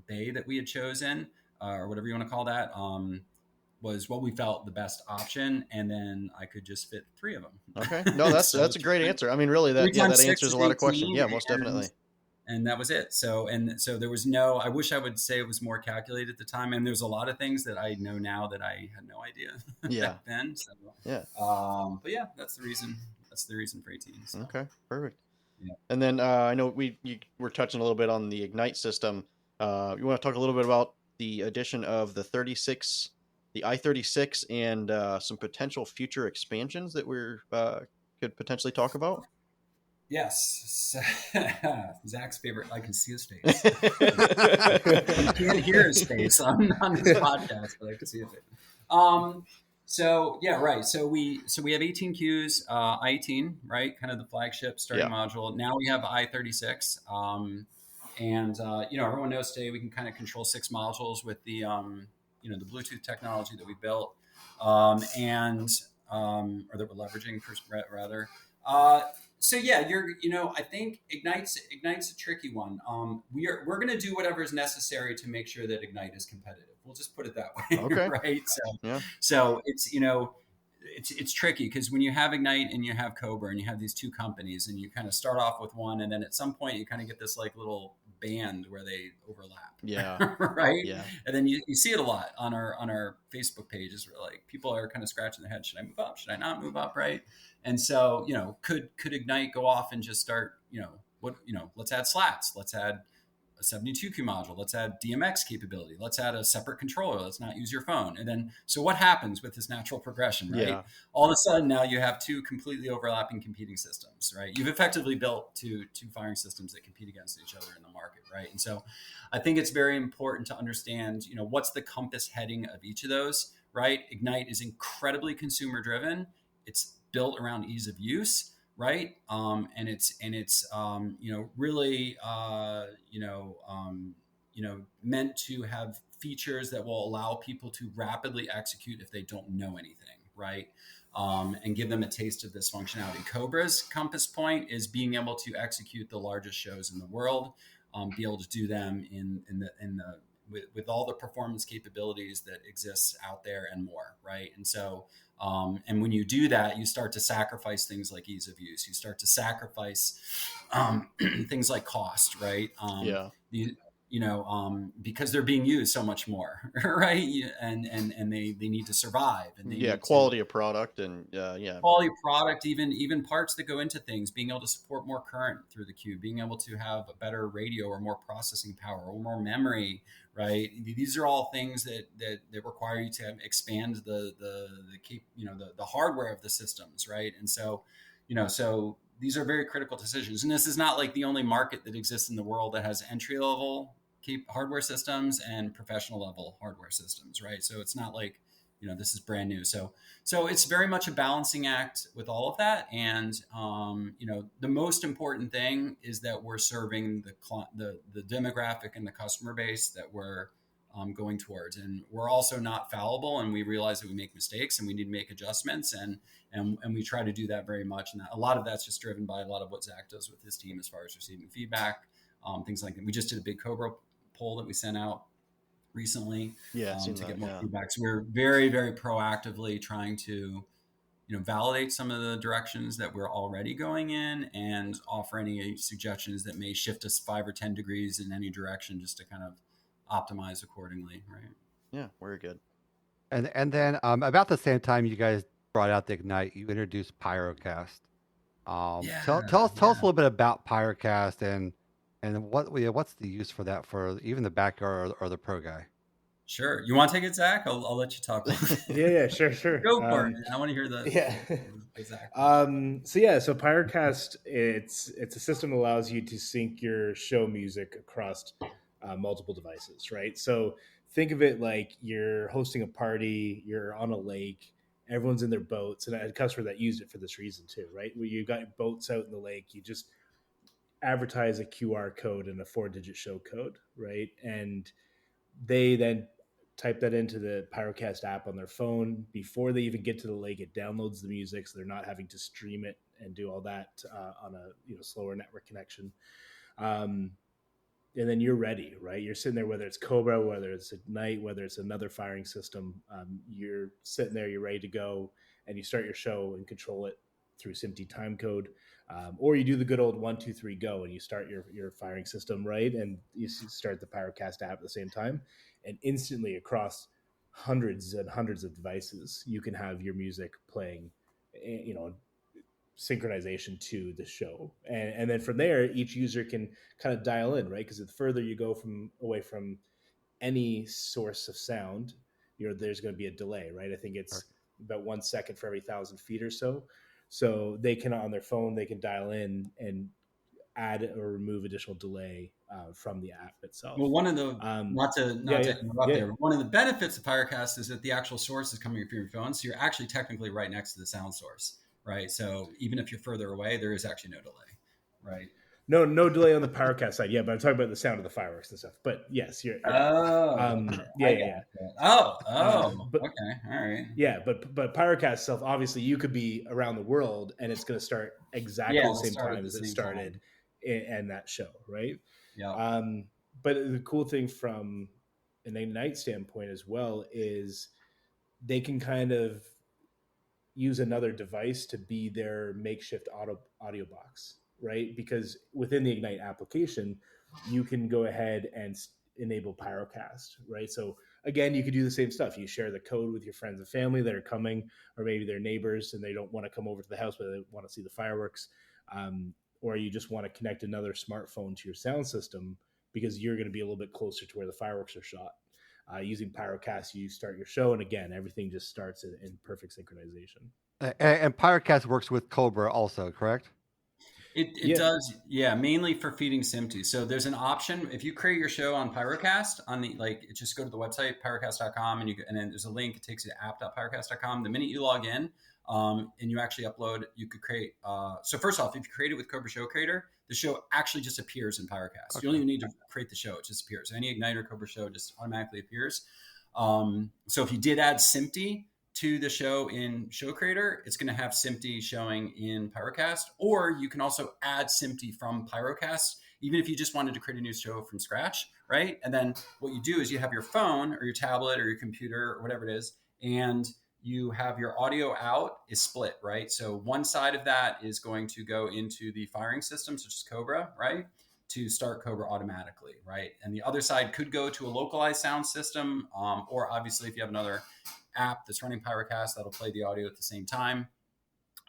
bay that we had chosen, or whatever you want to call that, was what we felt the best option. And then I could just fit 3 of them. Okay. No, that's a great answer. I mean, really, that answers a lot of questions. Yeah, most definitely. And that was it. So there was I wish I would say it was more calculated at the time. And there's a lot of things that I know now that I had no idea back then. So, but yeah, that's the reason. That's the reason for 18. So. Okay, perfect. Yeah. And then I know you were touching a little bit on the Ignite system. You want to talk a little bit about the addition of the i36, and some potential future expansions that we're could potentially talk about? Yes. Zach's favorite. I can see his face. You can't hear his face on this podcast, but I can see his face. So yeah, right. So we have 18 Qs, I-18, right? Kind of the flagship starting Yeah. module. Now we have I-36, and everyone knows today we can kind of control 6 modules with the the Bluetooth technology that we built, and or that we're leveraging rather. So yeah, I think Ignite's a tricky one. We're going to do whatever is necessary to make sure that Ignite is competitive. We'll just put it that way, Okay. right? Yeah. So it's tricky because when you have Ignite and you have Cobra and you have these two companies and you kind of start off with one, and then at some point you kind of get this like little band where they overlap. Yeah. Right. Yeah. And then you see it a lot on our Facebook pages where like people are kind of scratching their head. Should I move up? Should I not move up? Right. And so, could Ignite go off and just start, let's add slats. Let's add a 72Q module. Let's add DMX capability. Let's add a separate controller. Let's not use your phone. And then, so what happens with this natural progression, right? Yeah. All of a sudden now you have two completely overlapping competing systems, right? You've effectively built two firing systems that compete against each other in the market, right? And so I think it's very important to understand, what's the compass heading of each of those, right? Ignite is incredibly consumer driven. It's built around ease of use, right? And it's really meant to have features that will allow people to rapidly execute if they don't know anything, right? And give them a taste of this functionality. Cobra's compass point is being able to execute the largest shows in the world, be able to do them with all the performance capabilities that exists out there and more, right? And so, and when you do that, you start to sacrifice things like ease of use. You start to sacrifice things like cost, right? Yeah. Because they're being used so much more, right? And they need to survive, and they need quality of product and quality of product, even parts that go into things, being able to support more current through the cube, being able to have a better radio or more processing power or more memory, right? These are all things that require you to expand the hardware of the systems, right? And so, so these are very critical decisions. And this is not like the only market that exists in the world that has entry level hardware systems and professional level hardware systems, right? So it's not like, this is brand new. So it's very much a balancing act with all of that. And, the most important thing is that we're serving the demographic and the customer base that we're going towards. And we're also not fallible, and we realize that we make mistakes and we need to make adjustments. And we try to do that very much. And a lot of that's just driven by a lot of what Zach does with his team as far as receiving feedback, things like that. We just did a big Cobra poll that we sent out recently to get more feedback. So we're very, very proactively trying to, validate some of the directions that we're already going in and offer any suggestions that may shift us 5 or 10 degrees in any direction just to kind of optimize accordingly. Right. Yeah. Very good. And then about the same time you guys brought out the Ignite, you introduced Pyrocast. Tell us a little bit about Pyrocast and what's the use for that for even the backyard or the pro guy. Sure. You want to take it, Zach? I'll let you talk. Yeah, sure. Go for it. I want to hear the Exactly. So Pyrocast, it's a system that allows you to sync your show music across multiple devices, right? So think of it like you're hosting a party, you're on a lake, everyone's in their boats, and I had a customer that used it for this reason too, right? Where you got boats out in the lake, you just advertise a QR code and a 4-digit show code, right? And they then type that into the Pyrocast app on their phone. Before they even get to the lake, it downloads the music, so they're not having to stream it and do all that on a slower network connection. And then you're ready, right? You're sitting there, whether it's Cobra, whether it's Ignite, whether it's another firing system, you're sitting there, you're ready to go, and you start your show and control it through SMPTE time code. Or you do the good old 1, 2, 3, go, and you start your firing system, right? And you start the Pyrocast app at the same time. And instantly across hundreds and hundreds of devices, you can have your music playing, synchronization to the show. And then from there, each user can kind of dial in, right? Because the further you go away from any source of sound, there's going to be a delay, right? I think it's about 1 second for every 1,000 feet or so. So they can, on their phone, they can dial in and add or remove additional delay from the app itself. Well, one of the not to interrupt there, but one of the benefits of Pyrocast is that the actual source is coming from your phone, so you're actually technically right next to the sound source, right? So even if you're further away, there is actually no delay, right? No delay on the Pyrocast side, but I'm talking about the sound of the fireworks and stuff. But yes, you're. Yeah. But, okay, all right. Yeah, but Pyrocast itself, obviously, you could be around the world, and it's going to start exactly the same time as it started in that show, right? Yeah. But the cool thing from an Ignite standpoint as well is they can kind of use another device to be their makeshift audio box, right? Because within the Ignite application, you can go ahead and enable Pyrocast, right? So again, you could do the same stuff. You share the code with your friends and family that are coming, or maybe their neighbors and they don't want to come over to the house, but they want to see the fireworks. Or you just want to connect another smartphone to your sound system because you're going to be a little bit closer to where the fireworks are shot. Using Pyrocast, you start your show, and again, everything just starts in perfect synchronization. And Pyrocast works with Cobra also, correct? It does, mainly for feeding SMPTE. So there's an option if you create your show on Pyrocast on the just go to the website pyrocast.com and then there's a link. It takes you to app.pyrocast.com. The minute you log in and you actually upload, you could create. So first off, if you create it with Cobra Show Creator, the show actually just appears in Pyrocast. Okay. You don't even need to create the show; it just appears. Any Ignite or Cobra show just automatically appears. So if you did add SMPTE to the show in Show Creator, it's going to have SMPTE showing in Pyrocast, or you can also add SMPTE from Pyrocast, even if you just wanted to create a new show from scratch, right? And then what you do is you have your phone or your tablet or your computer or whatever it is, and you have your audio out is split, right? So one side of that is going to go into the firing system, such as Cobra, right? To start Cobra automatically, right? And the other side could go to a localized sound system, or obviously if you have another app that's running Pyrocast, that'll play the audio at the same time.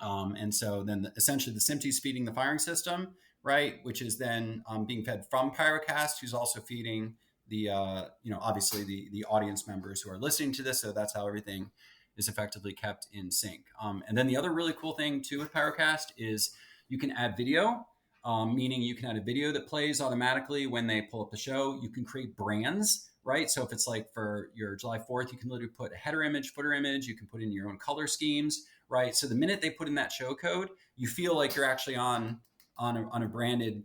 And so then essentially the SMPTE is feeding the firing system, right? Which is then being fed from Pyrocast, who's also feeding the, obviously the audience members who are listening to this. So that's how everything is effectively kept in sync. And then the other really cool thing too with Pyrocast is you can add video, meaning you can add a video that plays automatically when they pull up the show. You can create brands, right? So if it's like for your July 4th, you can literally put a header image, footer image, you can put in your own color schemes, right? So the minute they put in that show code, you feel like you're actually on a branded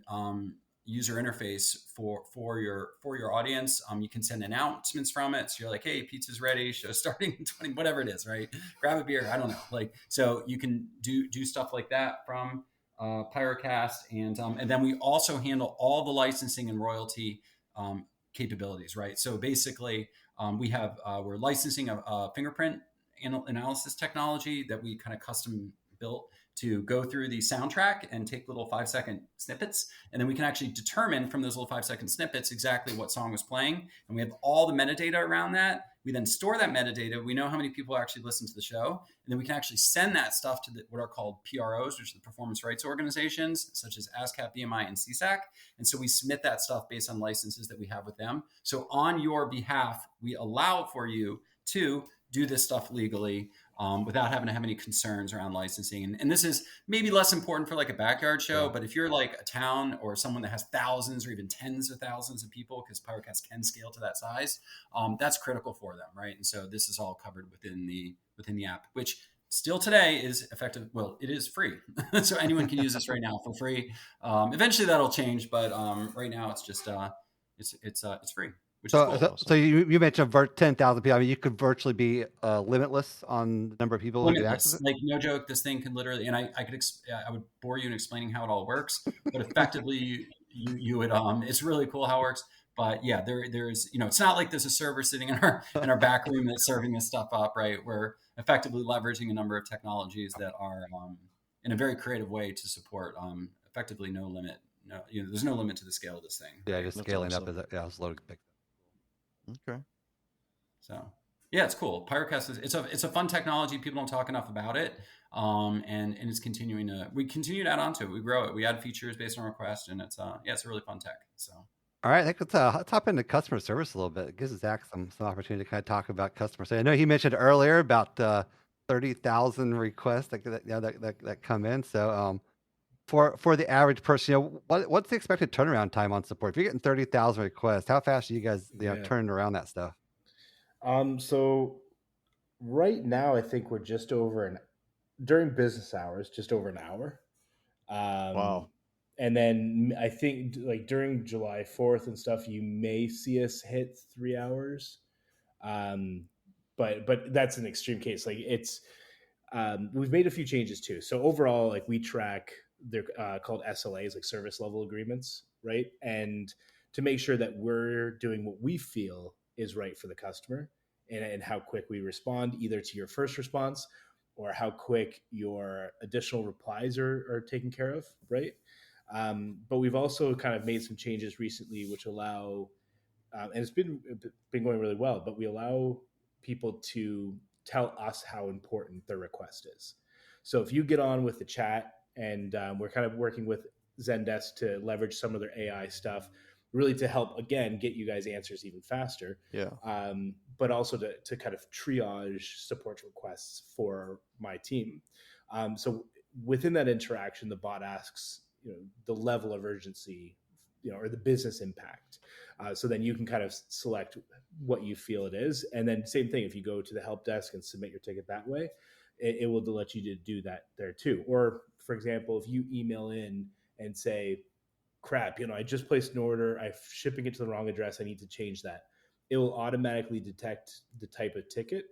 user interface for your audience. You can send announcements from it. So you're like, hey, pizza's ready, show's starting in 20, whatever it is, right? Grab a beer, I don't know. So you can do stuff like that from Pyrocast. And then we also handle all the licensing and royalty capabilities, right? So basically, we're licensing a fingerprint analysis technology that we kind of custom built to go through the soundtrack and take little 5-second snippets. And then we can actually determine from those little 5-second snippets exactly what song was playing. And we have all the metadata around that. We then store that metadata. We know how many people actually listen to the show. And then we can actually send that stuff to what are called PROs, which are the performance rights organizations, such as ASCAP, BMI, and CSAC. And so we submit that stuff based on licenses that we have with them. So on your behalf, we allow for you to do this stuff legally without having to have any concerns around licensing. And this is maybe less important for like a backyard show, but if you're like a town or someone that has thousands or even tens of thousands of people, because Pyrocast can scale to that size, that's critical for them, right? And so this is all covered within the app, which still today is effective. Well, it is free. So anyone can use this right now for free. Eventually that'll change, but right now it's just, it's free. So you mentioned 10,000 people. I mean, you could virtually be limitless on the number of people who can access it. Like no joke, this thing can literally, and I would bore you in explaining how it all works, but effectively you would, it's really cool how it works. But yeah, there's, it's not like there's a server sitting in our back room that's serving this stuff up, right? We're effectively leveraging a number of technologies that are in a very creative way to support effectively no limit. No, there's no limit to the scale of this thing. Yeah, just scaling up as it's loaded. Okay. So yeah, it's cool. Pyrocast it's a fun technology. People don't talk enough about it. And it's we continue to add on to it. We grow it. We add features based on request, and it's a really fun tech. So all right, let's hop into customer service a little bit. It gives Zach some opportunity to kind of talk about customer service. I know he mentioned earlier about 30,000 requests that come in. So for the average person, what's the expected turnaround time on support? If you're getting 30,000 requests, how fast are you guys turning around that stuff? So right now, I think we're just over during business hours, just over an hour. Wow. And then I think like during July 4th and stuff, you may see us hit 3 hours. But that's an extreme case. Like we've made a few changes too. So overall, like we track, they're called SLAs, like service level agreements, right? And to make sure that we're doing what we feel is right for the customer, and how quick we respond either to your first response or how quick your additional replies are taken care of, right? But we've also kind of made some changes recently which allow, and it's been going really well, but we allow people to tell us how important their request is. So if you get on with the chat, and we're kind of working with Zendesk to leverage some of their AI stuff, really to help again get you guys answers even faster. Yeah. But also to kind of triage support requests for my team. So within that interaction, the bot asks, the level of urgency, or the business impact. So then you can kind of select what you feel it is. And then same thing, if you go to the help desk and submit your ticket that way, it will let you to do that there too. Or for example, if you email in and say, crap, I just placed an order, I'm shipping it to the wrong address, I need to change that. It will automatically detect the type of ticket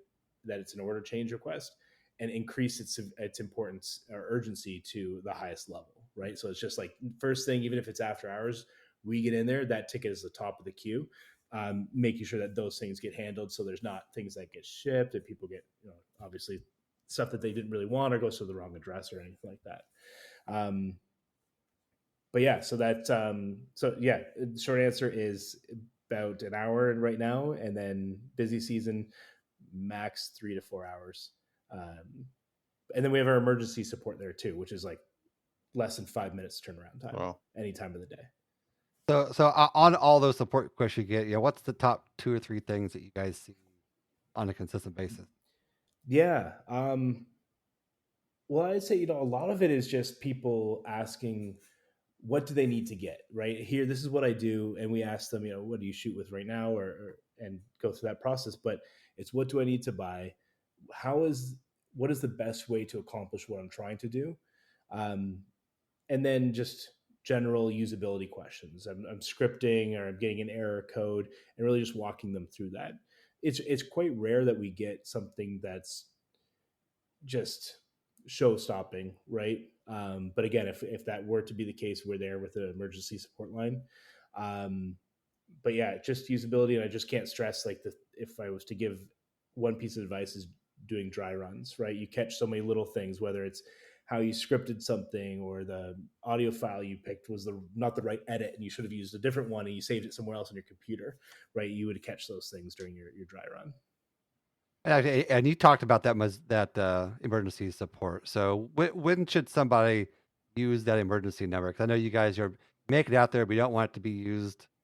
that it's an order change request and increase its importance or urgency to the highest level, right? So it's just like first thing, even if it's after hours, we get in there, that ticket is the top of the queue, making sure that those things get handled. So there's not things that get shipped and people get, obviously stuff that they didn't really want or goes to the wrong address or anything like that. But yeah, so that, short answer is about an hour right now. And then busy season, max 3 to 4 hours. And then we have our emergency support there too, which is like less than 5 minutes turnaround time, any time of the day. So on all those support questions you get, what's the top 2 or 3 things that you guys see on a consistent basis? Yeah. Well, I'd say, a lot of it is just people asking, what do they need to get right here? This is what I do. And we ask them, what do you shoot with right now, and go through that process. But it's, what do I need to buy? What is the best way to accomplish what I'm trying to do? And then just general usability questions. I'm scripting or I'm getting an error code and really just walking them through that. It's quite rare that we get something that's just show stopping, right? But again, if that were to be the case, we're there with an emergency support line. But yeah, just usability. And I just can't stress, like, if I was to give one piece of advice, is doing dry runs, right? You catch so many little things, whether it's how you scripted something or the audio file you picked was not the right edit and you should have used a different one and you saved it somewhere else on your computer, right? You would catch those things during your dry run. And you talked about that emergency support. So when should somebody use that emergency number? Because I know you guys are making it out there, but you don't want it to be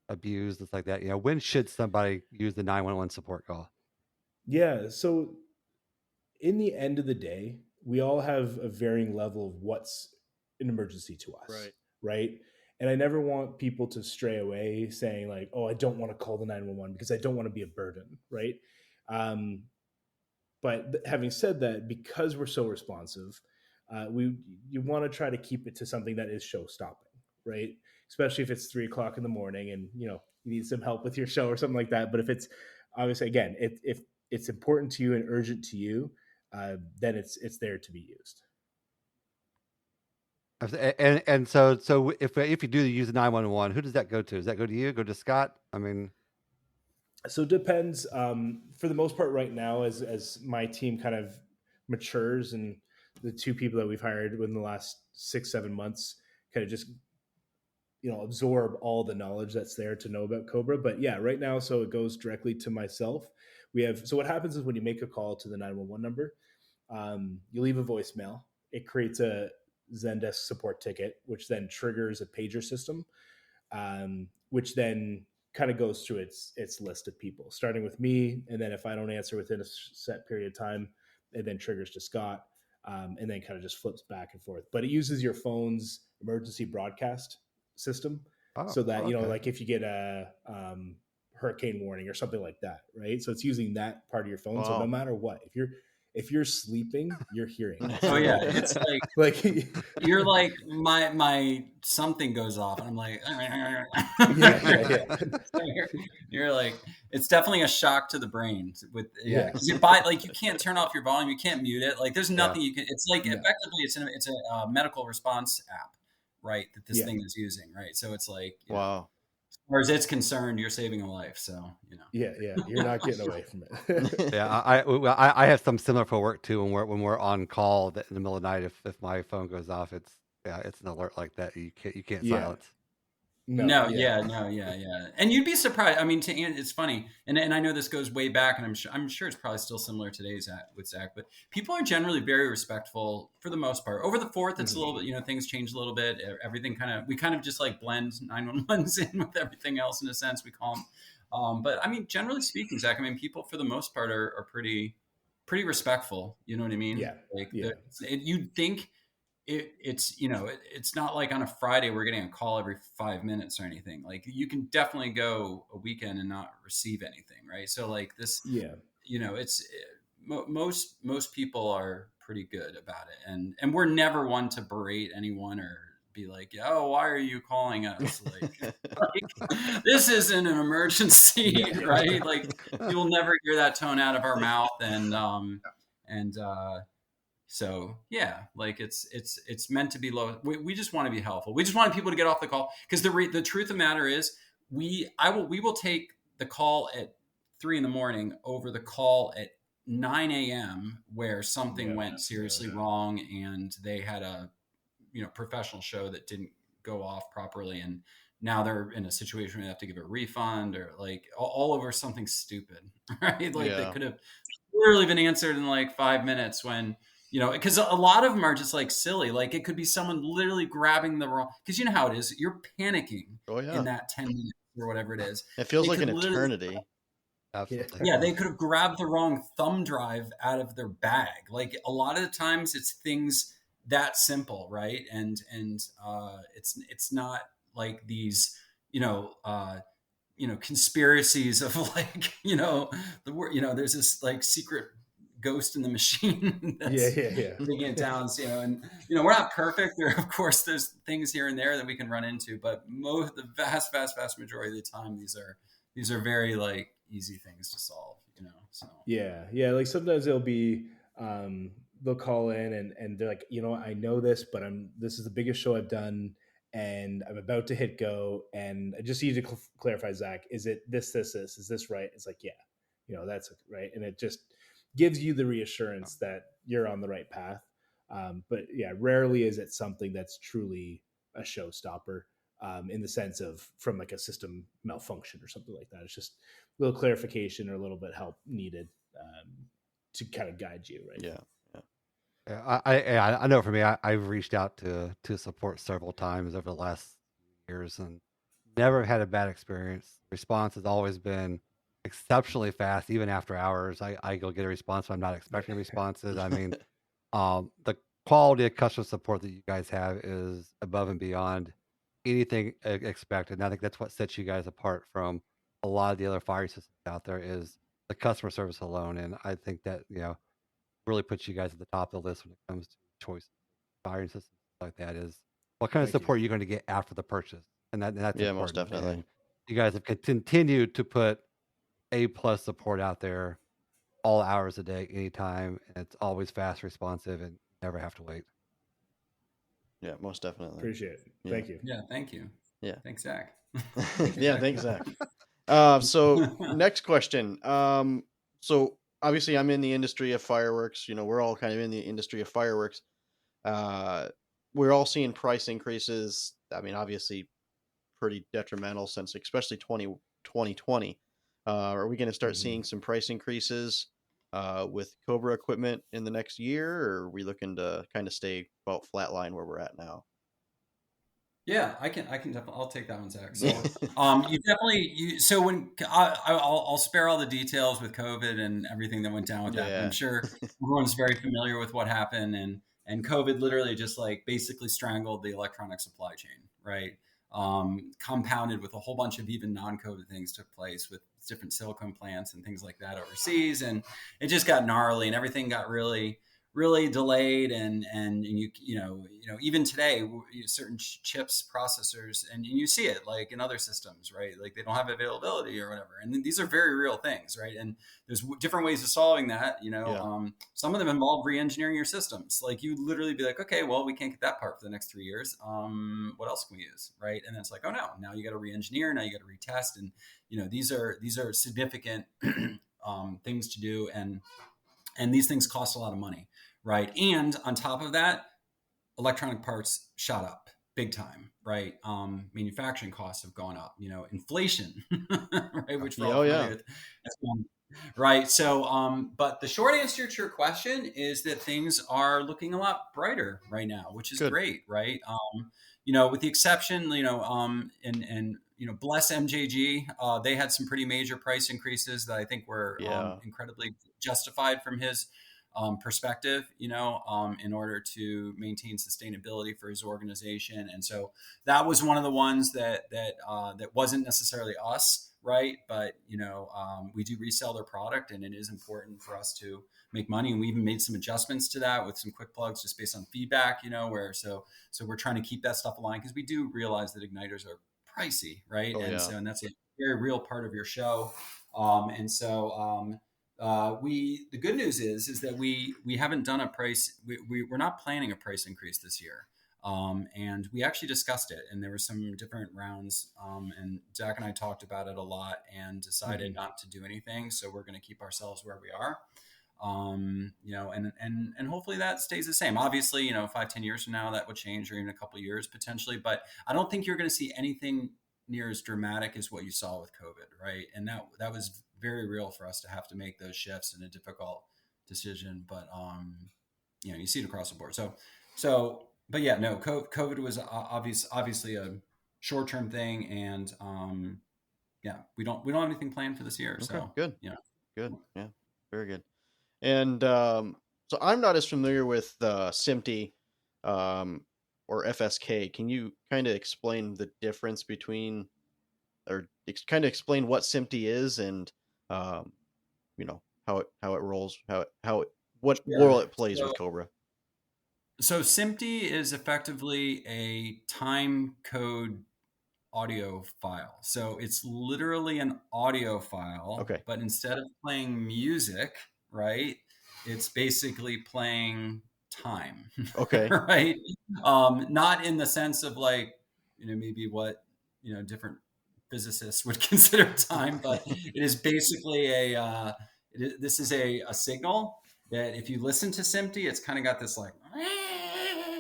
abused, it's like that. When should somebody use the 911 support call? Yeah. So in the end of the day, we all have a varying level of what's an emergency to us. Right. And I never want people to stray away saying like, oh, I don't want to call the 911 because I don't want to be a burden. Right. But having said that, because we're so responsive, you want to try to keep it to something that is show stopping, right? Especially if it's 3 o'clock in the morning and you need some help with your show or something like that. But if it's obviously, again, if it's important to you and urgent to you, then it's there to be used. And so if you do use the 911, who does that go to? Does that go to you? Go to Scott? I mean, so it depends. For the most part, right now, as my team kind of matures and the 2 people that we've hired within the last 6-7 months kind of just absorb all the knowledge that's there to know about Cobra. But yeah, right now, so it goes directly to myself. So what happens is when you make a call to the 911 number, you leave a voicemail. It creates a Zendesk support ticket, which then triggers a pager system, which then kind of goes through its list of people, starting with me. And then if I don't answer within a set period of time, it then triggers to Scott. and then kind of just flips back and forth. But it uses your phone's emergency broadcast system, so that like if you get a hurricane warning or something like that, right? So it's using that part of your phone. So no matter what, if you're sleeping, you're hearing it. Oh yeah, it's like you're like my something goes off, and I'm like, yeah. You're like, it's definitely a shock to the brain. Because you buy, like, you can't turn off your volume, you can't mute it. Like, there's nothing you can. It's like effectively, it's a medical response app, right? That this thing is using, right? So it's like, wow. As far as it's concerned, you're saving a life. So Yeah, you're not getting away from it. I have some similar for work too. When we're on call in the middle of the night, if my phone goes off, it's an alert like that. You can't silence. No, and you'd be surprised. I mean, it's funny, and I know this goes way back, and I'm sure it's probably still similar today with Zach. But people are generally very respectful for the most part. Over the 4th, it's a little bit, things change a little bit. Everything we kind of just like blend 911s in with everything else in a sense. We call them, but I mean, generally speaking, Zach, I mean, people for the most part are pretty respectful. You know what I mean? Yeah. You'd think. It's not like on a Friday we're getting a call every 5 minutes or anything. Like, you can definitely go a weekend and not receive anything, right? So like this, it's most people are pretty good about it, and we're never one to berate anyone or be like, oh, why are you calling us? Like this isn't an emergency, right? Like, you'll never hear that tone out of our mouth, so like it's meant to be low. We just want to be helpful. We just want people to get off the call, because the truth of the matter is we will take the call at 3 a.m. over the call at 9 a.m. where something went seriously wrong and they had a professional show that didn't go off properly, and now they're in a situation where they have to give a refund, or like all over something stupid, right? Like they could have literally been answered in like 5 minutes when. Because a lot of them are just like silly. Like, it could be someone literally grabbing the wrong, because you know how it is. You're panicking in that 10 minutes or whatever it is. It feels like an eternity. Absolutely. Yeah, they could have grabbed the wrong thumb drive out of their bag. Like, a lot of the times it's things that simple, right? And it's not like these, conspiracies of like, there's this like secret ghost in the machine that's taking it down. And we're not perfect. Of course, there's things here and there that we can run into, but the vast majority of the time, these are very like easy things to solve. So like sometimes it'll be they'll call in and they're like, I know this, but this is the biggest show I've done, and I'm about to hit go, and I just need to clarify, Zach, is it this, is this right? It's like, that's right. And it just gives you the reassurance that you're on the right path. But rarely is it something that's truly a showstopper, in the sense of from like a system malfunction or something like that. It's just a little clarification or a little bit of help needed to kind of guide you, right? I know for me, I've reached out to support several times over the last years and never had a bad experience. Response has always been exceptionally fast, even after hours. I go get a response, but I'm not expecting responses. I mean, the quality of customer support that you guys have is above and beyond anything expected. And I think that's what sets you guys apart from a lot of the other fire systems out there, is the customer service alone. And I think that, really puts you guys at the top of the list when it comes to choice firing systems like that, is what kind of support you're going to get after the purchase. And that's important. Most definitely. And you guys have continued to put A+ support out there all hours a day, anytime, and it's always fast, responsive, and never have to wait. Yeah, most definitely. Appreciate it. Thank you. Yeah, thank you. Yeah. Thanks, Zach. Thanks, Zach. So next question. So obviously I'm in the industry of fireworks. We're all kind of in the industry of fireworks. We're all seeing price increases. I mean, obviously pretty detrimental since especially 2020. Are we going to start seeing some price increases with Cobra equipment in the next year, or are we looking to kind of stay about flatline where we're at now? Yeah, I can definitely, I'll take that one, Zach. So, so when I'll spare all the details with COVID and everything that went down with that, but I'm Yeah. sure everyone's very familiar with what happened, and COVID literally just like basically strangled the electronic supply chain, right? Compounded with a whole bunch of even non-COVID things took place with different silicone plants and things like that overseas, and it just got gnarly, and everything got really delayed, and even today certain chips, processors, and you see it like in other systems, right? Like they don't have availability or whatever, and these are very real things, right? And there's different ways of solving that. Some of them involve re-engineering your systems. Like you literally be like, okay, well, we can't get that part for the next 3 years. What else can we use, right? And then it's like, oh no, now you got to re-engineer, now you got to retest, and these are significant things to do, and these things cost a lot of money, right? And on top of that, electronic parts shot up big time, right? Manufacturing costs have gone up, inflation, right? Which we're all familiar with. Right. So, but the short answer to your question is that things are looking a lot brighter right now, which is great, right? With the exception, and bless MJG, they had some pretty major price increases that I think were incredibly justified from his perspective, in order to maintain sustainability for his organization. And so that was one of the ones that wasn't necessarily us, right? But we do resell their product, and it is important for us to make money. And we even made some adjustments to that with some quick plugs just based on feedback, so we're trying to keep that stuff aligned because we do realize that igniters are pricey, right? And that's a very real part of your show. The good news is that we haven't done a price. We're not planning a price increase this year. And we actually discussed it, and there were some different rounds, and Zach and I talked about it a lot and decided not to do anything. So we're going to keep ourselves where we are. And hopefully that stays the same. Obviously, 5-10 years from now that would change, or even a couple of years potentially, but I don't think you're going to see anything near as dramatic as what you saw with COVID. Right. And that was very real for us to have to make those shifts in a difficult decision, but, you see it across the board. But yeah, no, COVID was obviously a short-term thing. And, we don't have anything planned for this year. Okay, So good. Good. Yeah. Very good. And so I'm not as familiar with SMPTE or FSK. Can you kind of explain the difference between, or kind of explain what SMPTE is, and how it rolls, what role it plays with Cobra? So SMPTE is effectively a time code audio file. So it's literally an audio file, but instead of playing music, right, it's basically playing time. Okay. Right. Not in the sense of like, maybe what, different physicists would consider time, but it is basically this is a signal that if you listen to SMPTE, it's kind of got this like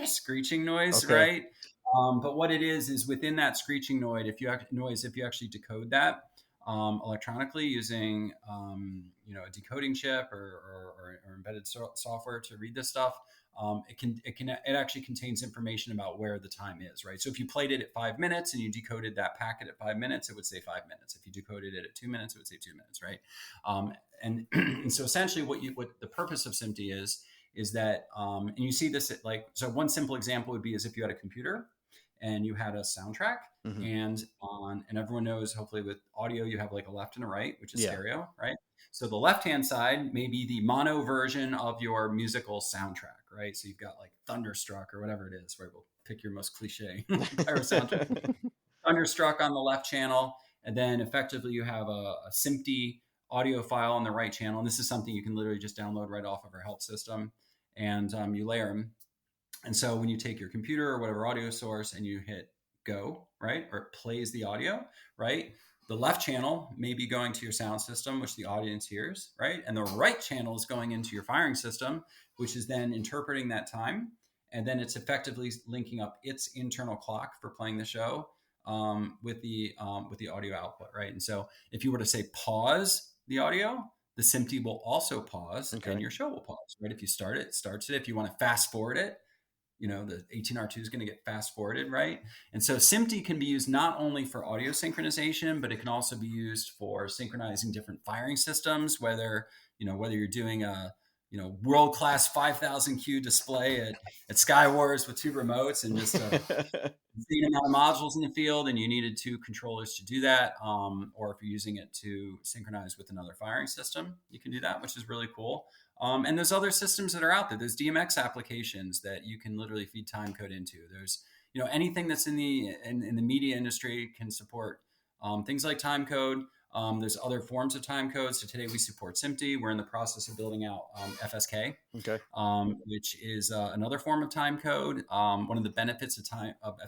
screeching noise, right? But what it is within that screeching noise, if you actually decode that electronically using a decoding chip or embedded software to read this stuff, it actually contains information about where the time is, right? So if you played it at 5 minutes and you decoded that packet at 5 minutes, it would say 5 minutes. If you decoded it at 2 minutes, it would say 2 minutes, right? And so essentially what the purpose of SMPTE is that, and you see this at so one simple example would be as if you had a computer and you had a soundtrack, and everyone knows, hopefully with audio, you have like a left and a right, which is stereo, right? So the left-hand side may be the mono version of your musical soundtrack, right? So you've got like Thunderstruck or whatever it is, right? We'll pick your most cliche pyro soundtrack. Thunderstruck on the left channel, and then effectively you have a SMPTE audio file on the right channel. And this is something you can literally just download right off of our help system, and you layer them. And so when you take your computer or whatever audio source and you hit go, right, or it plays the audio, right, the left channel may be going to your sound system, which the audience hears, right, and the right channel is going into your firing system, which is then interpreting that time, and then it's effectively linking up its internal clock for playing the show with the audio output, right? And so if you were to say pause the audio, the SMPTE will also pause, and your show will pause, right? If you start it, it starts it. If you want to fast forward it, the 18R2 is going to get fast forwarded, right? And so SMPTE can be used not only for audio synchronization, but it can also be used for synchronizing different firing systems, whether you're doing a world-class 5,000 Q display at Sky Wars with 2 remotes and just the amount of modules in the field, and you needed 2 controllers to do that, or if you're using it to synchronize with another firing system, you can do that, which is really cool. And there's other systems that are out there. There's DMX applications that you can literally feed time code into. There's anything that's in the media industry can support things like time code. There's other forms of time code. So today we support SMPTE. We're in the process of building out FSK, okay, which is another form of time code. One of the benefits of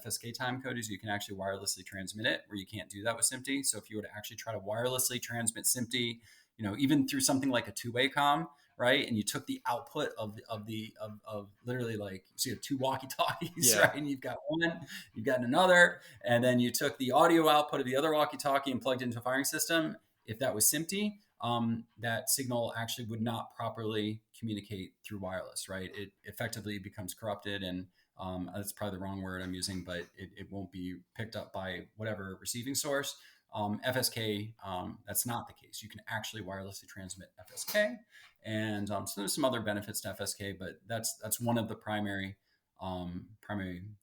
FSK time code is you can actually wirelessly transmit it, where you can't do that with SMPTE. So if you were to actually try to wirelessly transmit SMPTE, even through something like a two-way comm, right? And you took the output of literally, like, so you have 2 walkie-talkies, right? And you've got one, you've got another, and then you took the audio output of the other walkie-talkie and plugged it into a firing system. If that was SMPTE, that signal actually would not properly communicate through wireless, right? It effectively becomes corrupted, and that's probably the wrong word I'm using, but it won't be picked up by whatever receiving source. FSK, that's not the case. You can actually wirelessly transmit FSK, and so there's some other benefits to FSK, but that's one of the primary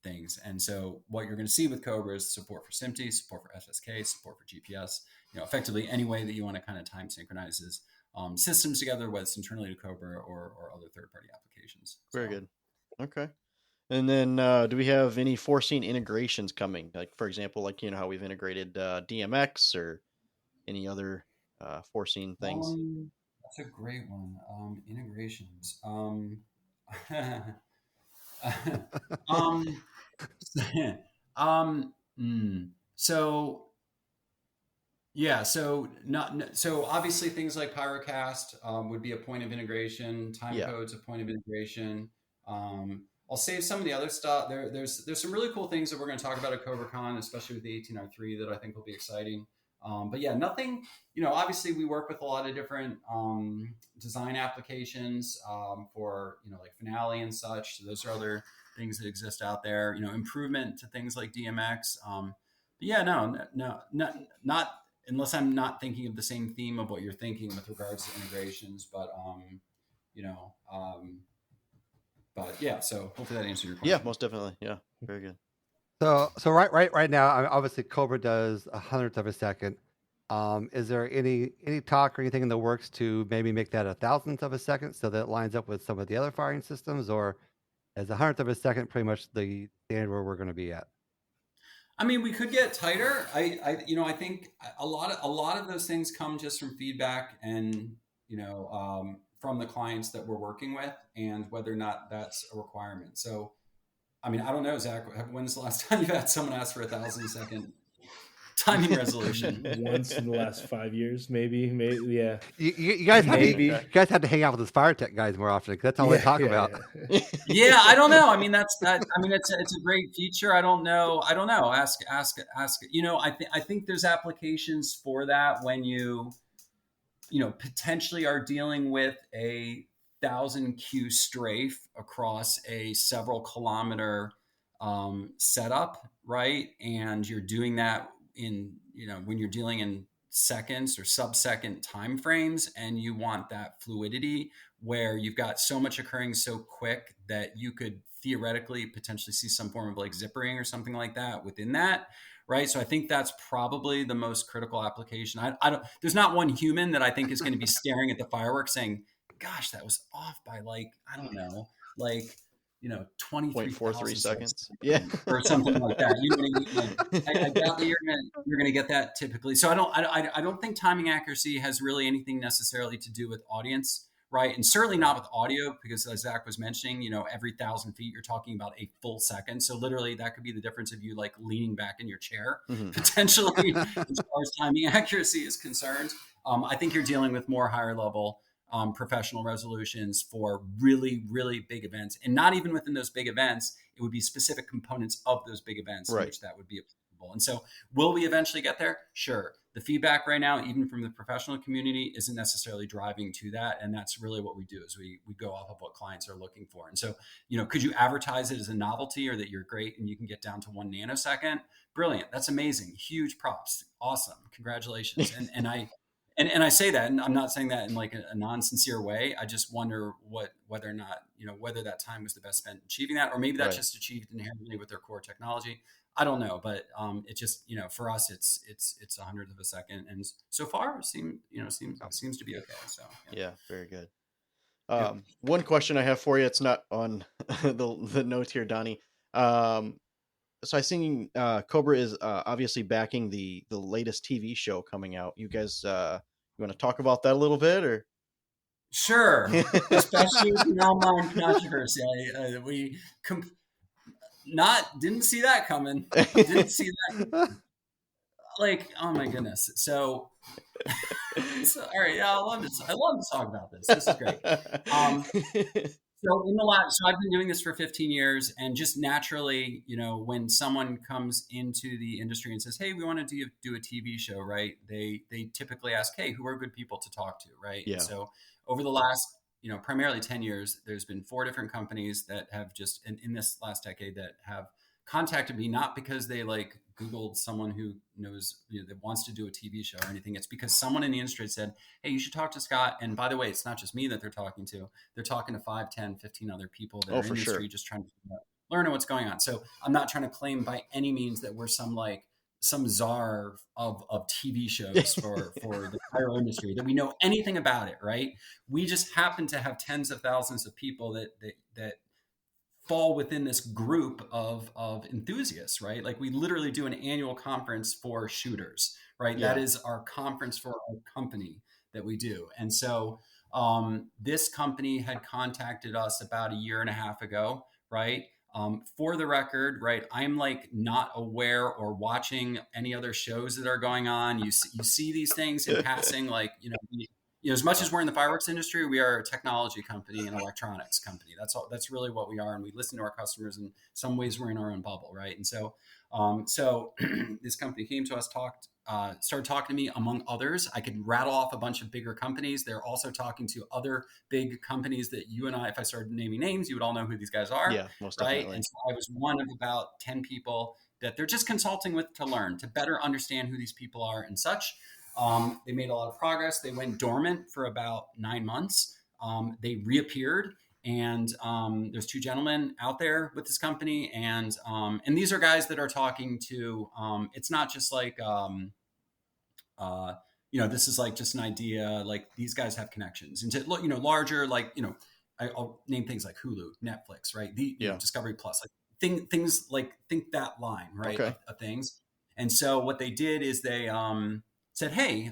things. And so what you're going to see with Cobra is support for SMPTE, support for FSK, support for GPS. Effectively any way that you want to kind of time synchronizes systems together, whether it's internally to Cobra or other third-party applications. Very good. Okay. And then do we have any foreseen integrations coming? Like, for example, like, how we've integrated DMX or any other foreseen things? That's a great one. Integrations. So yeah, so obviously things like Pyrocast would be a point of integration. Time code's a point of integration. I'll save some of the other stuff. There's some really cool things that we're going to talk about at Cobra-Con, especially with the 18R3, that I think will be exciting. But yeah, nothing, obviously we work with a lot of different design applications for, like Finale and such. So those are other things that exist out there, improvement to things like DMX. But yeah, not unless I'm not thinking of the same theme of what you're thinking with regards to integrations, but yeah, so hopefully that answered your question. Yeah, most definitely. Yeah, very good. So right now, obviously Cobra does 100th of a second. Is there any talk or anything in the works to maybe make that 1,000th of a second so that it lines up with some of the other firing systems, or is 100th of a second pretty much the standard where we're going to be at? I mean, we could get tighter. I think a lot of those things come just from feedback and from the clients that we're working with, and whether or not that's a requirement. So, I mean, I don't know, Zach. When's the last time you've had someone ask for 1,000-second timing resolution? Once in the last 5 years, maybe, yeah. You guys had to hang out with those fire tech guys more often, 'cause that's all they talk about. Yeah, I don't know. I mean, it's a great feature. I don't know. Ask. I think there's applications for that when you potentially are dealing with a 1,000 Q strafe across a several kilometer setup, right? And you're doing that in, when you're dealing in seconds or sub-second time frames, and you want that fluidity where you've got so much occurring so quick that you could theoretically potentially see some form of like zippering or something like that within that. Right. So I think that's probably the most critical application. There's not one human that I think is going to be staring at the fireworks saying, gosh, that was off by 23.43 seconds. Yeah. Or something like that. You know what I mean? Like, I doubt that you're going to get that typically. So I don't think timing accuracy has really anything necessarily to do with audience. Right. And certainly not with audio, because as Zach was mentioning, every 1,000 feet, you're talking about a full second. So literally that could be the difference of you like leaning back in your chair, potentially, as far as timing accuracy is concerned. I think you're dealing with more higher level professional resolutions for really, really big events. And not even within those big events, it would be specific components of those big events in which that would be applicable. capable. And so will we eventually get there? Sure. The feedback right now, even from the professional community, isn't necessarily driving to that. And that's really what we do, is we go off of what clients are looking for. And so, could you advertise it as a novelty, or that you're great and you can get down to 1 nanosecond? Brilliant. That's amazing. Huge props. Awesome. Congratulations. And I say that, and I'm not saying that in like a non-sincere way. I just wonder whether or not, whether that time was the best spent achieving that, or maybe that's just achieved inherently with their core technology. I don't know, but it just, for us, it's 100th of a second, and so far seems to be okay. So yeah, very good. One question I have for you, it's not on the notes here, Donnie. So I seen Cobra is obviously backing the latest TV show coming out. You guys, you want to talk about that a little bit, or? Sure, especially with the online controversy. We didn't see that coming. Didn't see that. Like, oh my goodness. So all right, yeah, I love to talk about this. This is great. So I've been doing this for 15 years, and just naturally, when someone comes into the industry and says, "Hey, we want to do a TV show," right? They typically ask, "Hey, who are good people to talk to?" Right? Yeah. And so over the last, primarily 10 years, there's been 4 different companies that have just in this last decade that have contacted me, not because they like Googled someone who knows, that wants to do a TV show or anything. It's because someone in the industry said, "Hey, you should talk to Scott." And by the way, it's not just me that they're talking to. They're talking to 5, 10, 15 other people that are in the industry, just trying to learn what's going on. So I'm not trying to claim by any means that we're some czar of TV shows for the pyro industry, that we know anything about it, right? We just happen to have tens of thousands of people that fall within this group of enthusiasts, right? Like, we literally do an annual conference for shooters, right? Yeah. That is our conference for our company that we do. And so this company had contacted us about a year and a half ago, right? For the record, right, I'm like not aware or watching any other shows that are going on. You see these things in passing, like, as much as we're in the fireworks industry, we are a technology company and electronics company. That's really what we are. And we listen to our customers. In some ways, we're in our own bubble, right? And so, this company came to us, started talking to me, among others. I could rattle off a bunch of bigger companies. They're also talking to other big companies that you and I, if I started naming names, you would all know who these guys are. Yeah, most right? definitely. And so I was one of about 10 people that they're just consulting with to learn, to better understand who these people are and such. They made a lot of progress. They went dormant for about 9 months. They reappeared, and there's 2 gentlemen out there with this company, and these are guys that are talking to. It's not just like this is like just an idea. Like, these guys have connections into larger, like, I'll name things like Hulu, Netflix, right? Discovery Plus, like things like, think that line, right? Okay. Of things. And so what they did is they said, "Hey,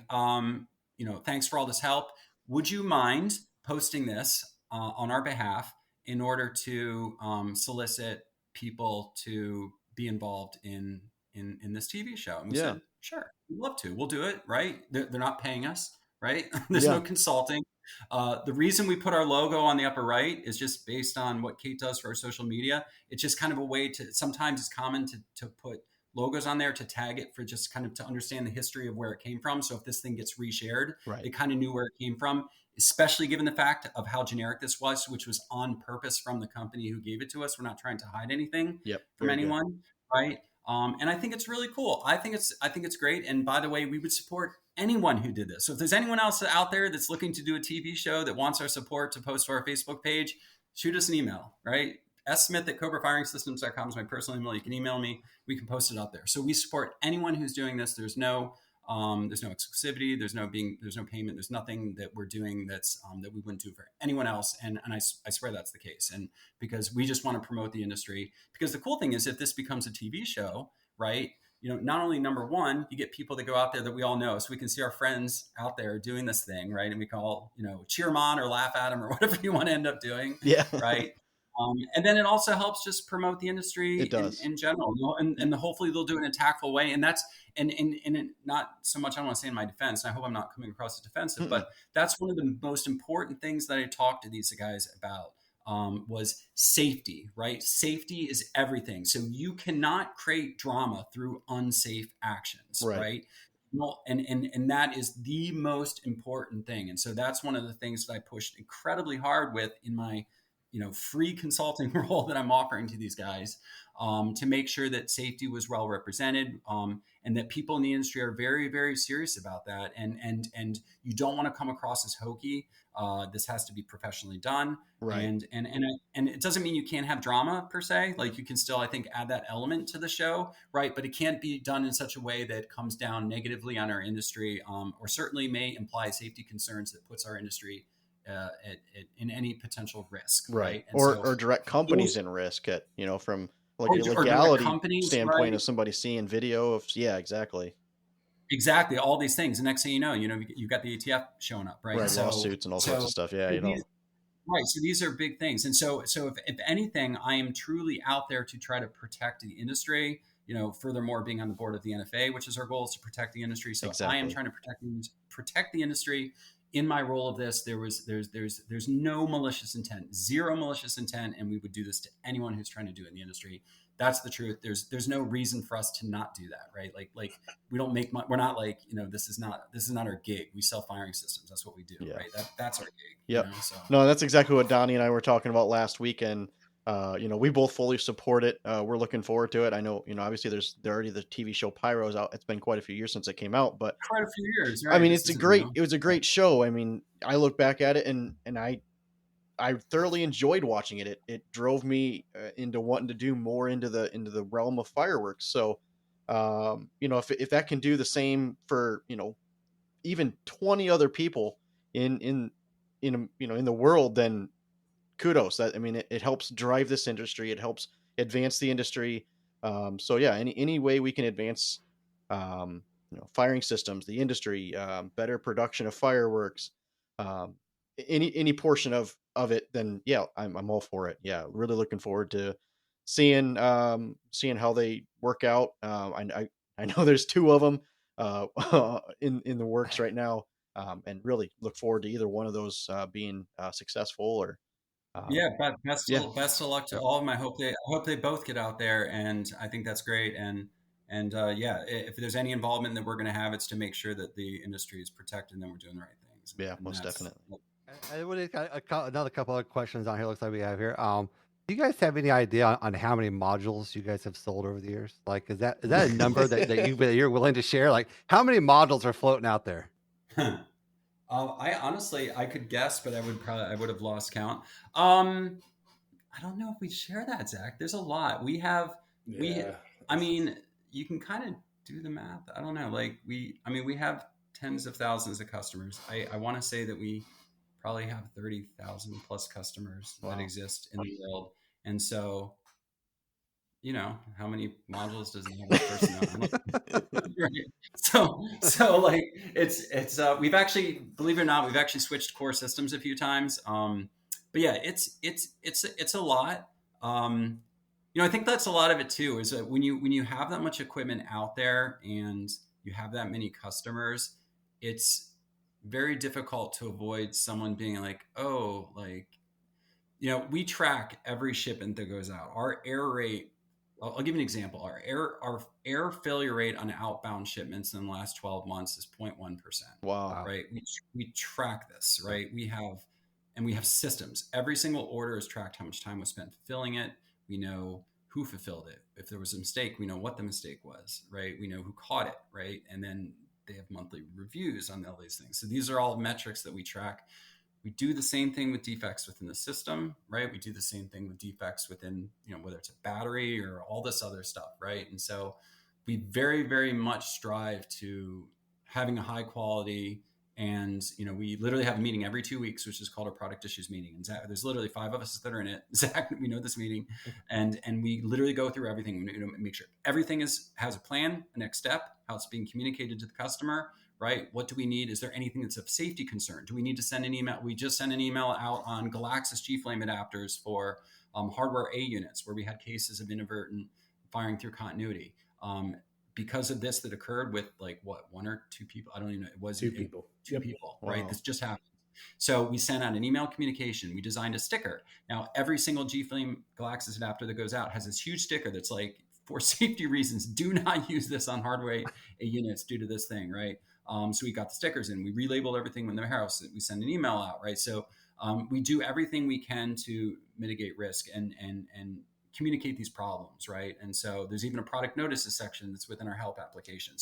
thanks for all this help. Would you mind posting this on our behalf in order to solicit people to be involved in this TV show?" And we said, "Sure, we'd love to. We'll do it." Right? They're not paying us, right? There's no consulting. The reason we put our logo on the upper right is just based on what Kate does for our social media. It's just kind of a way to, sometimes it's common to put logos on there to tag it, for just kind of to understand the history of where it came from. So if this thing gets reshared, they kind of knew where it came from, especially given the fact of how generic this was, which was on purpose from the company who gave it to us. We're not trying to hide anything from anyone, right? And I think it's really cool. I think it's great. And by the way, we would support anyone who did this. So if there's anyone else out there that's looking to do a TV show that wants our support to post to our Facebook page, shoot us an email, right? smith@cobrafiringsystems.com is my personal email. You can email me. We can post it out there. So we support anyone who's doing this. There's no exclusivity. There's no payment. There's nothing that we're doing that's that we wouldn't do for anyone else. And I swear that's the case. And because we just want to promote the industry, because the cool thing is, if this becomes a TV show, right? Not only, number one, you get people that go out there that we all know, so we can see our friends out there doing this thing, right? And we can all, cheer them on or laugh at them or whatever you want to end up doing, right? And then it also helps just promote the industry in general, and hopefully they'll do it in a tactful way. And that's, and not so much, I don't want to say in my defense, and I hope I'm not coming across as defensive, but that's one of the most important things that I talk to these guys about. was safety, right? Safety is everything. So you cannot create drama through unsafe actions, right? No, and that is the most important thing. And so that's one of the things that I pushed incredibly hard with in my, free consulting role that I'm offering to these guys, to make sure that safety was well represented, and that people in the industry are very, very serious about that. And you don't want to come across as hokey. This has to be professionally done. Right. And it doesn't mean you can't have drama per se. Like, you can still, I think, add that element to the show, right? But it can't be done in such a way that comes down negatively on our industry, or certainly may imply safety concerns that puts our industry in any potential risk, right? And or direct companies in risk at, from like a legality standpoint, right? of somebody seeing video of, exactly. Exactly, all these things. The next thing you know, you've got the ATF showing up, right? Right, lawsuits and all sorts of stuff. Yeah, Right. So these are big things. And so if anything, I am truly out there to try to protect the industry. Furthermore, being on the board of the NFA, which is our goal, is to protect the industry. So I am trying to protect the industry. In my role of this, there's no malicious intent, zero malicious intent, and we would do this to anyone who's trying to do it in the industry. That's the truth. There's no reason for us to not do that, right? Like we don't make money. We're not like, this is not our gig. We sell firing systems. That's what we do, right? That's our gig. Yep. No, that's exactly what Donnie and I were talking about last weekend. We both fully support it. We're looking forward to it. I know, obviously there's already the TV show Pyro's out. It's been quite a few years since it came out, but quite a few years. Right? I mean, it was a great show. I mean, I look back at it and I thoroughly enjoyed watching it. It drove me into wanting to do more into the realm of fireworks. So, if that can do the same for, even 20 other people in the world, then kudos. That, I mean, it helps drive this industry. It helps advance the industry. So yeah, any way we can advance, firing systems, the industry, better production of fireworks, any portion of it, then yeah, I'm all for it. Yeah, really looking forward to seeing how they work out. I know there's 2 of them in the works right now, and really look forward to either one of those being successful. Or best of luck to all of them. I hope they both get out there, and I think that's great. And if there's any involvement that we're going to have, it's to make sure that the industry is protected and then we're doing the right things. Yeah, most definitely. I would another couple of questions on here. Looks like we have here. Do you guys have any idea on how many modules you guys have sold over the years? Like, is that a number that you're willing to share? Like, how many modules are floating out there? I honestly, I could guess, but I would have lost count. I don't know if we share that, Zach. There's a lot. I mean, you can kind of do the math. I don't know. Like we have tens of thousands of customers. I want to say that we probably have 30,000 plus customers that exist in the world. And so, how many modules does an average person know? Right. So like it's we've actually, believe it or not, we've actually switched core systems a few times. But yeah, it's a lot. I think that's a lot of it too, is that when you have that much equipment out there and you have that many customers, it's very difficult to avoid someone being like, oh, like, we track every shipment that goes out. Our air rate, I'll give you an example. Our air failure rate on outbound shipments in the last 12 months is 0.1%. Wow. Right. We track this, right? We have systems. Every single order is tracked, how much time was spent fulfilling it. We know who fulfilled it. If there was a mistake, we know what the mistake was, right? We know who caught it, right? And then they have monthly reviews on all these things. So these are all metrics that we track. We do the same thing with defects within the system, right? We do the same thing with defects within, whether it's a battery or all this other stuff, right? And so we very, very much strive to having a high quality. And, we literally have a meeting every 2 weeks, which is called our product issues meeting. And Zach, there's literally 5 of us that are in it. Zach, we know this meeting, and we literally go through everything. Make sure everything has a plan, a next step, how it's being communicated to the customer, right? What do we need? Is there anything that's of safety concern? Do we need to send an email? We just sent an email out on Galaxis G-Flame adapters for hardware A units, where we had cases of inadvertent firing through continuity. Because of this that occurred with 1 or 2 people. I don't even know. It was 2 people. 2 people, right? Wow. This just happened. So we sent out an email communication. We designed a sticker. Now, every single G-Flame Galaxis adapter that goes out has this huge sticker that's like, for safety reasons, do not use this on hardware units due to this thing, right? So we got the stickers in. We relabeled everything in the house. We send an email out, right? So we do everything we can to mitigate risk and communicate these problems, right? And so there's even a product notices section that's within our help application.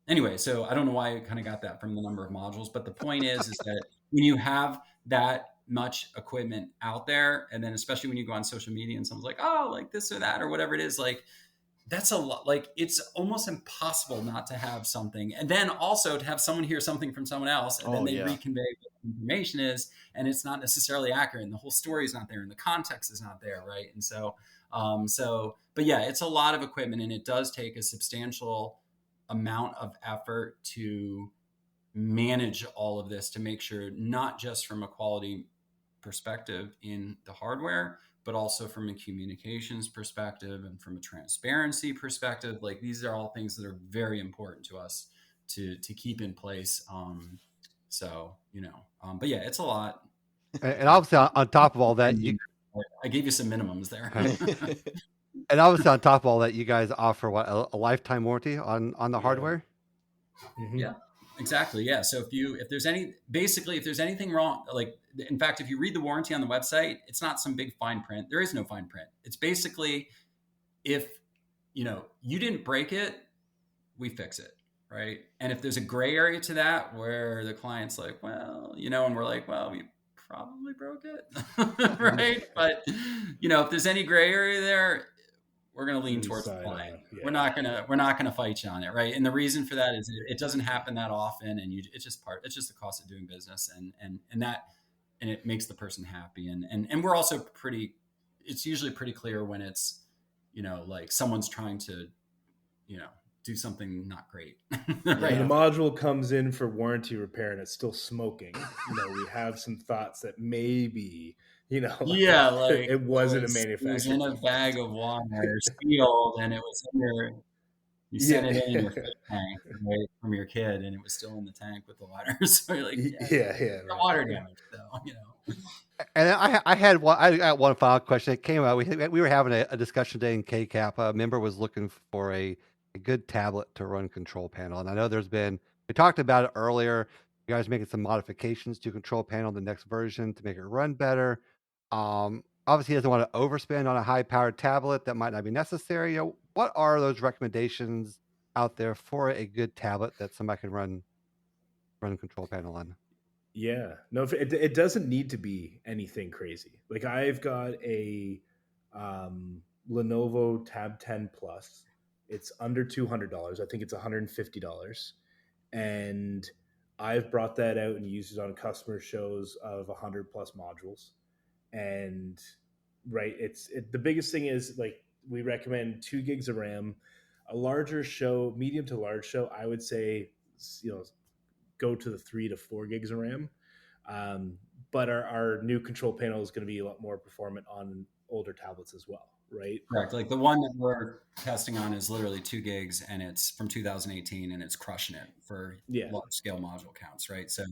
Anyway, so I don't know why I kind of got that from the number of modules, but the point is that when you have that much equipment out there, and then especially when you go on social media and someone's like, oh, like this or that or whatever it is, like that's a lot. Like it's almost impossible not to have something, and then also to have someone hear something from someone else, and then they reconvey what the information is, and it's not necessarily accurate, and the whole story is not there, and the context is not there, right? And but yeah, it's a lot of equipment, and it does take a substantial amount of effort to manage all of this to make sure, not just from a quality perspective in the hardware, but also from a communications perspective and from a transparency perspective. Like these are all things that are very important to us to keep in place. But yeah, it's a lot. And obviously on top of all that, I gave you some minimums there. And obviously on top of all that, you guys offer what, a lifetime warranty on the hardware? Mm-hmm. Yeah, exactly. Yeah. So if there's anything wrong, like in fact, if you read the warranty on the website, it's not some big fine print. There is no fine print. It's basically, if you didn't break it, we fix it. Right. And if there's a gray area to that where the client's like, well, and we're like, well, we probably broke it. Right. But if there's any gray area there, we're going to lean towards the client. Yeah. We're not going to fight you on it, right? And the reason for that is it doesn't happen that often, and it's just the cost of doing business, and it makes the person happy, and we're also it's usually pretty clear when it's like someone's trying to do something not great. Right. When the module comes in for warranty repair and it's still smoking, we have some thoughts that maybe it wasn't a manufacturer. It was in a bag of water, sealed, and it was in you sent it in your fish tank from your kid, and it was still in the tank with the water. So you're like, the water damage, though, And I had one final question. It came out. We were having a discussion today in KCAP. A member was looking for a good tablet to run control panel, and I know we talked about it earlier. You guys making some modifications to control panel, the next version, to make it run better. Obviously, he doesn't want to overspend on a high-powered tablet that might not be necessary. What are those recommendations out there for a good tablet that somebody can run control panel on? Yeah, no, it doesn't need to be anything crazy. Like I've got a Lenovo Tab 10 Plus. It's under $200. I think it's $150, and I've brought that out and used it on customer shows of 100 plus modules. And the biggest thing is, like, we recommend 2 gigs of RAM. A larger show, medium to large show, I would say, go to the 3 to 4 gigs of RAM. But our new control panel is going to be a lot more performant on older tablets as well, right? Correct. Like the one that we're testing on is literally 2 gigs, and it's from 2018, and it's crushing it for large scale module counts, right? So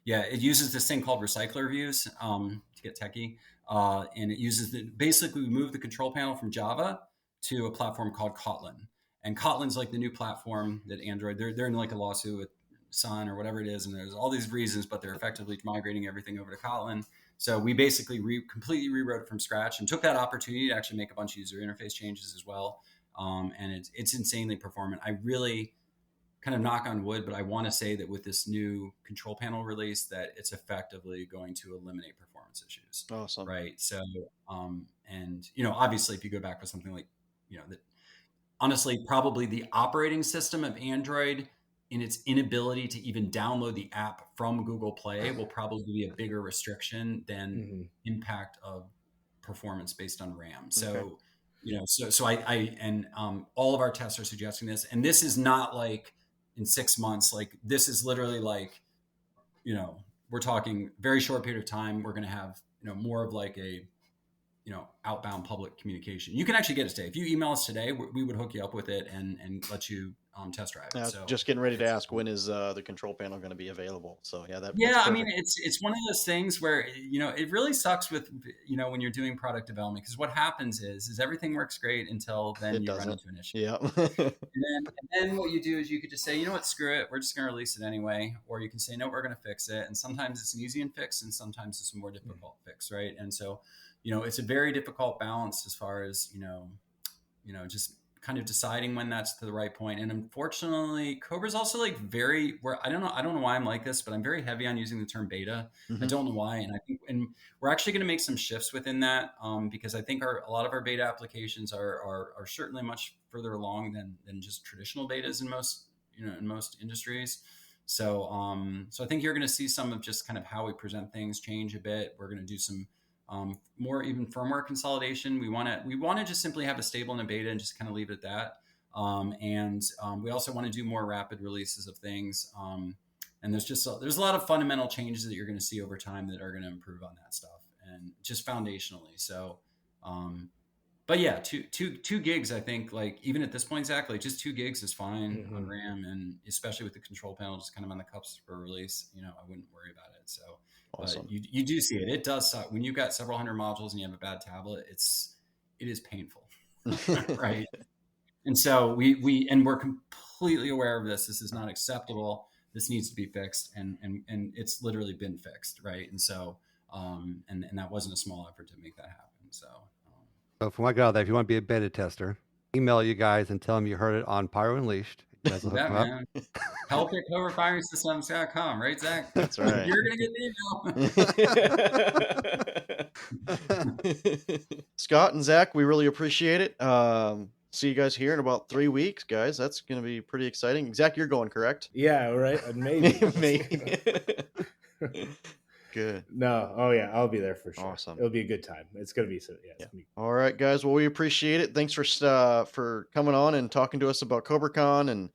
yeah, it uses this thing called recycler views to get techie. And it uses basically we moved the control panel from Java to a platform called Kotlin. And Kotlin's like the new platform that Android, they're in like a lawsuit with Sun or whatever it is. And there's all these reasons, but they're effectively migrating everything over to Kotlin. So we basically completely rewrote it from scratch and took that opportunity to actually make a bunch of user interface changes as well. And it's insanely performant. I really kind of knock on wood, but I want to say that with this new control panel release that it's effectively going to eliminate performance issues. Awesome. Right. So, and, obviously if you go back with something like, that honestly, probably the operating system of Android in its inability to even download the app from Google Play will probably be a bigger restriction than impact of performance based on RAM. So, all of our tests are suggesting this, and this is not like in 6 months, like this is literally like, we're talking very short period of time. We're going to have, more of like a, outbound public communication. You can actually get us today. If you email us today, we would hook you up with it and let you test drive. So just getting ready to ask, when is the control panel going to be available? So that's I mean, it's one of those things where, you know, it really sucks with, you know, when you're doing product development, because what happens is everything works great until then you run into an issue. Yeah. and then what you do is you could just say, you know what, screw it, we're just going to release it anyway. Or you can say, no, we're going to fix it. And sometimes it's an easy fix, and sometimes it's a more difficult fix, right? And so, you know, it's a very difficult balance as far as, you know, just kind of deciding when that's to the right point. And unfortunately, Cobra's also like I don't know why I'm like this, but I'm very heavy on using the term beta. Mm-hmm. I don't know why. And I think, and we're actually going to make some shifts within that, because I think a lot of our beta applications are certainly much further along than just traditional betas in most industries. So I think you're going to see some of just kind of how we present things change a bit. We're going to do some more even firmware consolidation. We want to just simply have a stable in a beta and just kind of leave it at that. We also want to do more rapid releases of things. And there's a lot of fundamental changes that you're going to see over time that are going to improve on that stuff, and just foundationally. So, but yeah, two gigs, I think, like even at this point, Zach, like just 2 gigs is fine on RAM, and especially with the control panel just kind of on the cups for release, you know, I wouldn't worry about it. So. Awesome. But you do see it. It does suck when you've got several hundred modules and you have a bad tablet. It is painful, right? And so we're completely aware of this. This is not acceptable. This needs to be fixed, and it's literally been fixed, right? And so and that wasn't a small effort to make that happen. So from what I got out there, if you want to be a beta tester, email you guys and tell them you heard it on Pyro Unleashed. You guys will hook them up. Help at CobraFireSystems.com, right, Zach? That's right. You're going to get an email. Scott and Zach, we really appreciate it. See you guys here in about 3 weeks, guys. That's going to be pretty exciting. Zach, you're going, correct? Yeah, right. Maybe. Maybe. Good. No. Oh, yeah. I'll be there for sure. Awesome. It'll be a good time. It's going to be so. Yeah. All right, guys. Well, we appreciate it. Thanks for coming on and talking to us about Cobra-Con and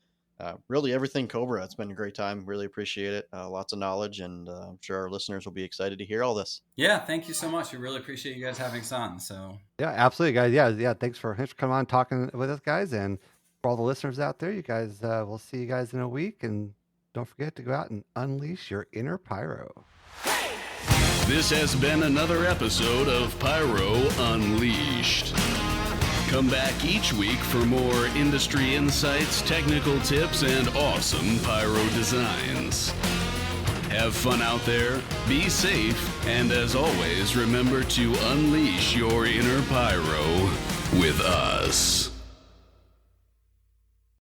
really everything Cobra. It's been a great time. Really appreciate it. Lots of knowledge, and I'm sure our listeners will be excited to hear all this. Yeah, thank you so much. We really appreciate you guys having us on. So yeah, absolutely, guys. Yeah. Thanks for coming on, talking with us, guys, and for all the listeners out there, you guys. We'll see you guys in a week, and don't forget to go out and unleash your inner pyro. This has been another episode of Pyro Unleashed. Come back each week for more industry insights, technical tips, and awesome pyro designs. Have fun out there, be safe, and as always, remember to unleash your inner pyro with us.